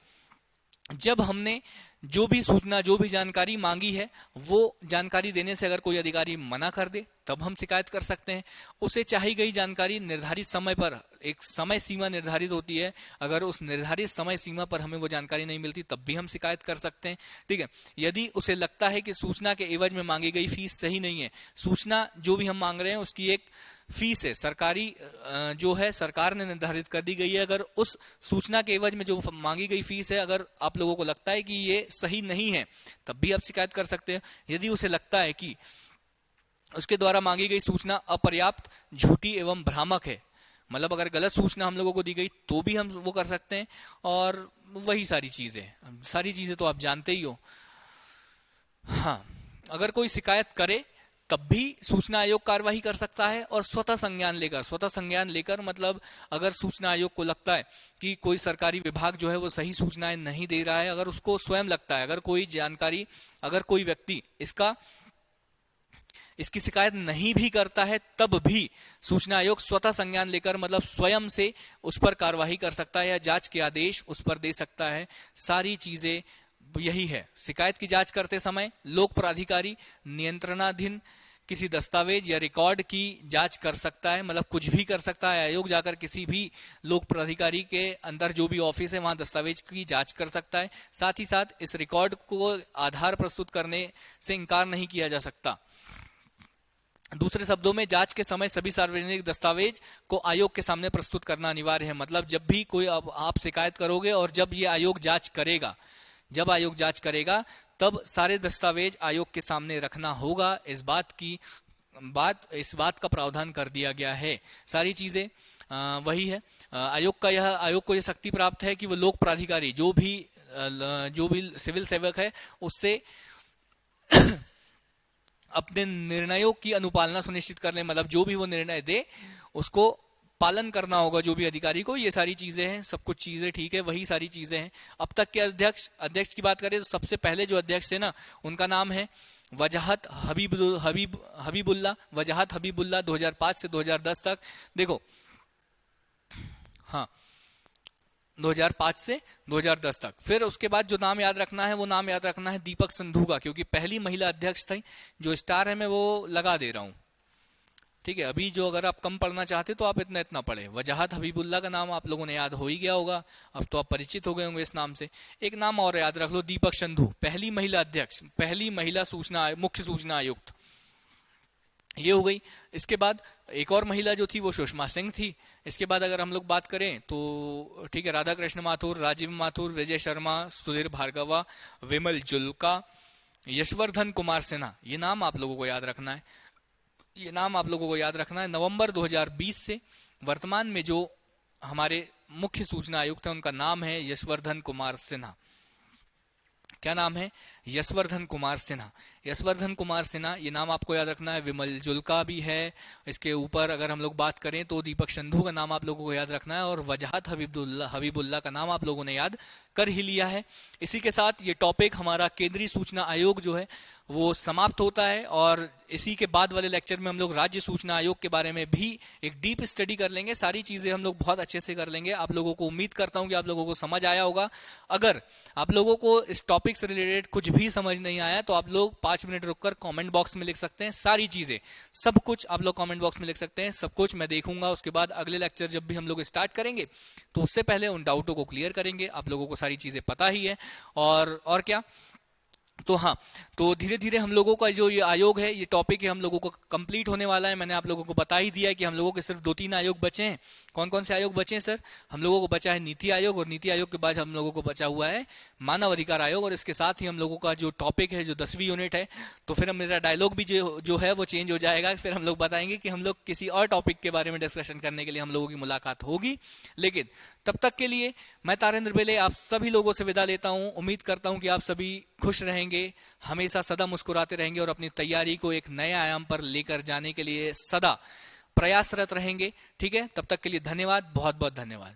जब हमने जो भी सूचना, जो भी जानकारी मांगी है, वो जानकारी देने से अगर कोई अधिकारी मना कर दे तब हम शिकायत कर सकते हैं। उसे चाही गई जानकारी निर्धारित समय पर, एक समय सीमा निर्धारित होती है, अगर उस निर्धारित समय सीमा पर हमें वो जानकारी नहीं मिलती तब भी हम शिकायत कर सकते हैं। ठीक है, यदि उसे लगता है कि सूचना के एवज में मांगी गई फीस सही नहीं है, सूचना जो भी हम मांग रहे हैं उसकी एक फीस है, सरकारी जो है सरकार ने निर्धारित कर दी गई है, अगर उस सूचना के एवज में जो मांगी गई फीस है अगर आप लोगों को लगता है कि ये सही नहीं है तब भी आप शिकायत कर सकते हैं। यदि उसे लगता है कि उसके द्वारा मांगी गई सूचना अपर्याप्त, झूठी एवं भ्रामक है, मतलब अगर गलत सूचना हम लोगों को दी गई तो भी हम वो कर सकते हैं। और वही सारी चीजें तो आप जानते ही हो। हाँ, अगर कोई शिकायत करे तब भी सूचना आयोग कार्यवाही कर सकता है और स्वतः संज्ञान लेकर मतलब अगर सूचना आयोग को लगता है कि कोई सरकारी विभाग जो है वो सही सूचनाएं नहीं दे रहा है, अगर उसको स्वयं लगता है, अगर कोई जानकारी, अगर कोई व्यक्ति इसकी शिकायत नहीं भी करता है तब भी सूचना आयोग स्वतः संज्ञान लेकर मतलब स्वयं से उस पर कार्यवाही कर सकता है या जांच के आदेश उस पर दे सकता है। सारी चीजें यही है। शिकायत की जांच करते समय लोक प्राधिकारी नियंत्रणाधीन किसी दस्तावेज या रिकॉर्ड की जांच कर सकता है, मतलब कुछ भी कर सकता है। आयोग जाकर किसी भी लोक प्राधिकारी के अंदर जो भी ऑफिस है वहां दस्तावेज की जांच कर सकता है। साथ ही साथ इस रिकॉर्ड को आधार प्रस्तुत करने से इनकार नहीं किया जा सकता। दूसरे शब्दों में, जांच के समय सभी सार्वजनिक दस्तावेज को आयोग के सामने प्रस्तुत करना अनिवार्य है। मतलब जब भी कोई आप शिकायत करोगे और जब ये आयोग जांच करेगा, जब आयोग जांच करेगा तब सारे दस्तावेज आयोग के सामने रखना होगा। इस बात का प्रावधान कर दिया गया है। सारी चीजें वही है। आयोग को यह शक्ति प्राप्त है कि वो लोक प्राधिकारी जो भी सिविल सेवक है उससे अपने निर्णयों की अनुपालना सुनिश्चित करने, मतलब जो भी वो निर्णय दे उसको पालन करना होगा जो भी अधिकारी को। ये सारी चीजें हैं, सब कुछ चीजें ठीक है, वही सारी चीजें हैं। अब तक के अध्यक्ष की बात करें तो सबसे पहले जो अध्यक्ष थे ना, उनका नाम है वजाहत हबीबुल्ला। वजाहत हबीबुल्ला 2005 से 2010 तक। देखो, हाँ, 2005 से 2010 तक। फिर उसके बाद जो नाम याद रखना है वो नाम याद रखना है दीपक संधू का, क्योंकि पहली महिला अध्यक्ष थी। जो स्टार है मैं वो लगा दे रहा हूं, ठीक है। अभी जो अगर आप कम पढ़ना चाहते तो आप इतना पढ़े। वजाहत हबीबुल्ला का नाम आप लोगों ने याद हो ही गया होगा, अब तो आप परिचित हो गए होंगे इस नाम से। एक नाम और याद रख लो, दीपक संधू, पहली महिला अध्यक्ष, पहली महिला मुख्य सूचना आयुक्त, ये हो गई। इसके बाद एक और महिला जो थी वो सुषमा सिंह थी। इसके बाद अगर हम लोग बात करें तो ठीक है, राधा कृष्ण माथुर, राजीव माथुर, विजय शर्मा, सुधीर भार्गवा, विमल जुल्का, यशवर्धन कुमार सिन्हा, ये नाम आप लोगों को याद रखना है। ये नाम आप लोगों को याद रखना है। नवंबर 2020 से वर्तमान में जो हमारे मुख्य सूचना आयुक्त है उनका नाम है यशवर्धन कुमार सिन्हा। क्या नाम है? यशवर्धन कुमार सिन्हा। यशवर्धन कुमार सिन्हा, ये नाम आपको याद रखना है। विमल जुल्का भी है। इसके ऊपर अगर हम लोग बात करें तो दीपक संधू का नाम आप लोगों को याद रखना है, और वजाहत हबीबुल्ला का नाम आप लोगों ने याद कर ही लिया है। इसी के साथ ये टॉपिक हमारा केंद्रीय सूचना आयोग जो है वो समाप्त होता है, और इसी के बाद वाले लेक्चर में हम लोग राज्य सूचना आयोग के बारे में भी एक डीप स्टडी कर लेंगे। सारी चीजें हम लोग बहुत अच्छे से कर लेंगे। आप लोगों को उम्मीद करता हूं कि आप लोगों को समझ आया होगा। अगर आप लोगों को इस टॉपिक से रिलेटेड कुछ भी समझ नहीं आया तो आप लोग 5 मिनट रुककर कमेंट बॉक्स में लिख सकते हैं। सारी चीजें, सब कुछ आप लोग कमेंट बॉक्स में लिख सकते हैं। सब कुछ मैं देखूंगा। उसके बाद अगले लेक्चर जब भी हम लोग स्टार्ट करेंगे तो उससे पहले उन डाउटों को क्लियर करेंगे। आप लोगों को सारी चीजें पता ही है। और क्या, तो हाँ, तो धीरे धीरे हम लोगों का जो ये आयोग है, ये टॉपिक है, हम लोगों को कंप्लीट होने वाला है। मैंने आप लोगों को बता ही दिया है कि हम लोगों के सिर्फ 2-3 आयोग बचे हैं। कौन कौन से आयोग बचे हैं सर? हम लोगों को बचा है नीति आयोग, और नीति आयोग के बाद हम लोगों को बचा हुआ है मानव अधिकार आयोग, और इसके साथ ही हम लोगों का जो टॉपिक है, जो 10वीं यूनिट है, तो फिर मेरा डायलॉग भी जो है वो चेंज हो जाएगा। फिर हम लोग बताएंगे कि हम लोग किसी और टॉपिक के बारे में डिस्कशन करने के लिए हम लोगों की मुलाकात होगी। लेकिन तब तक के लिए मैं तारेंद्र बेले आप सभी लोगों से विदा लेता हूं। उम्मीद करता हूं कि आप सभी खुश रहेंगे, हमेशा सदा मुस्कुराते रहेंगे, और अपनी तैयारी को एक नए आयाम पर लेकर जाने के लिए सदा प्रयासरत रहेंगे। ठीक है, तब तक के लिए धन्यवाद, बहुत बहुत धन्यवाद।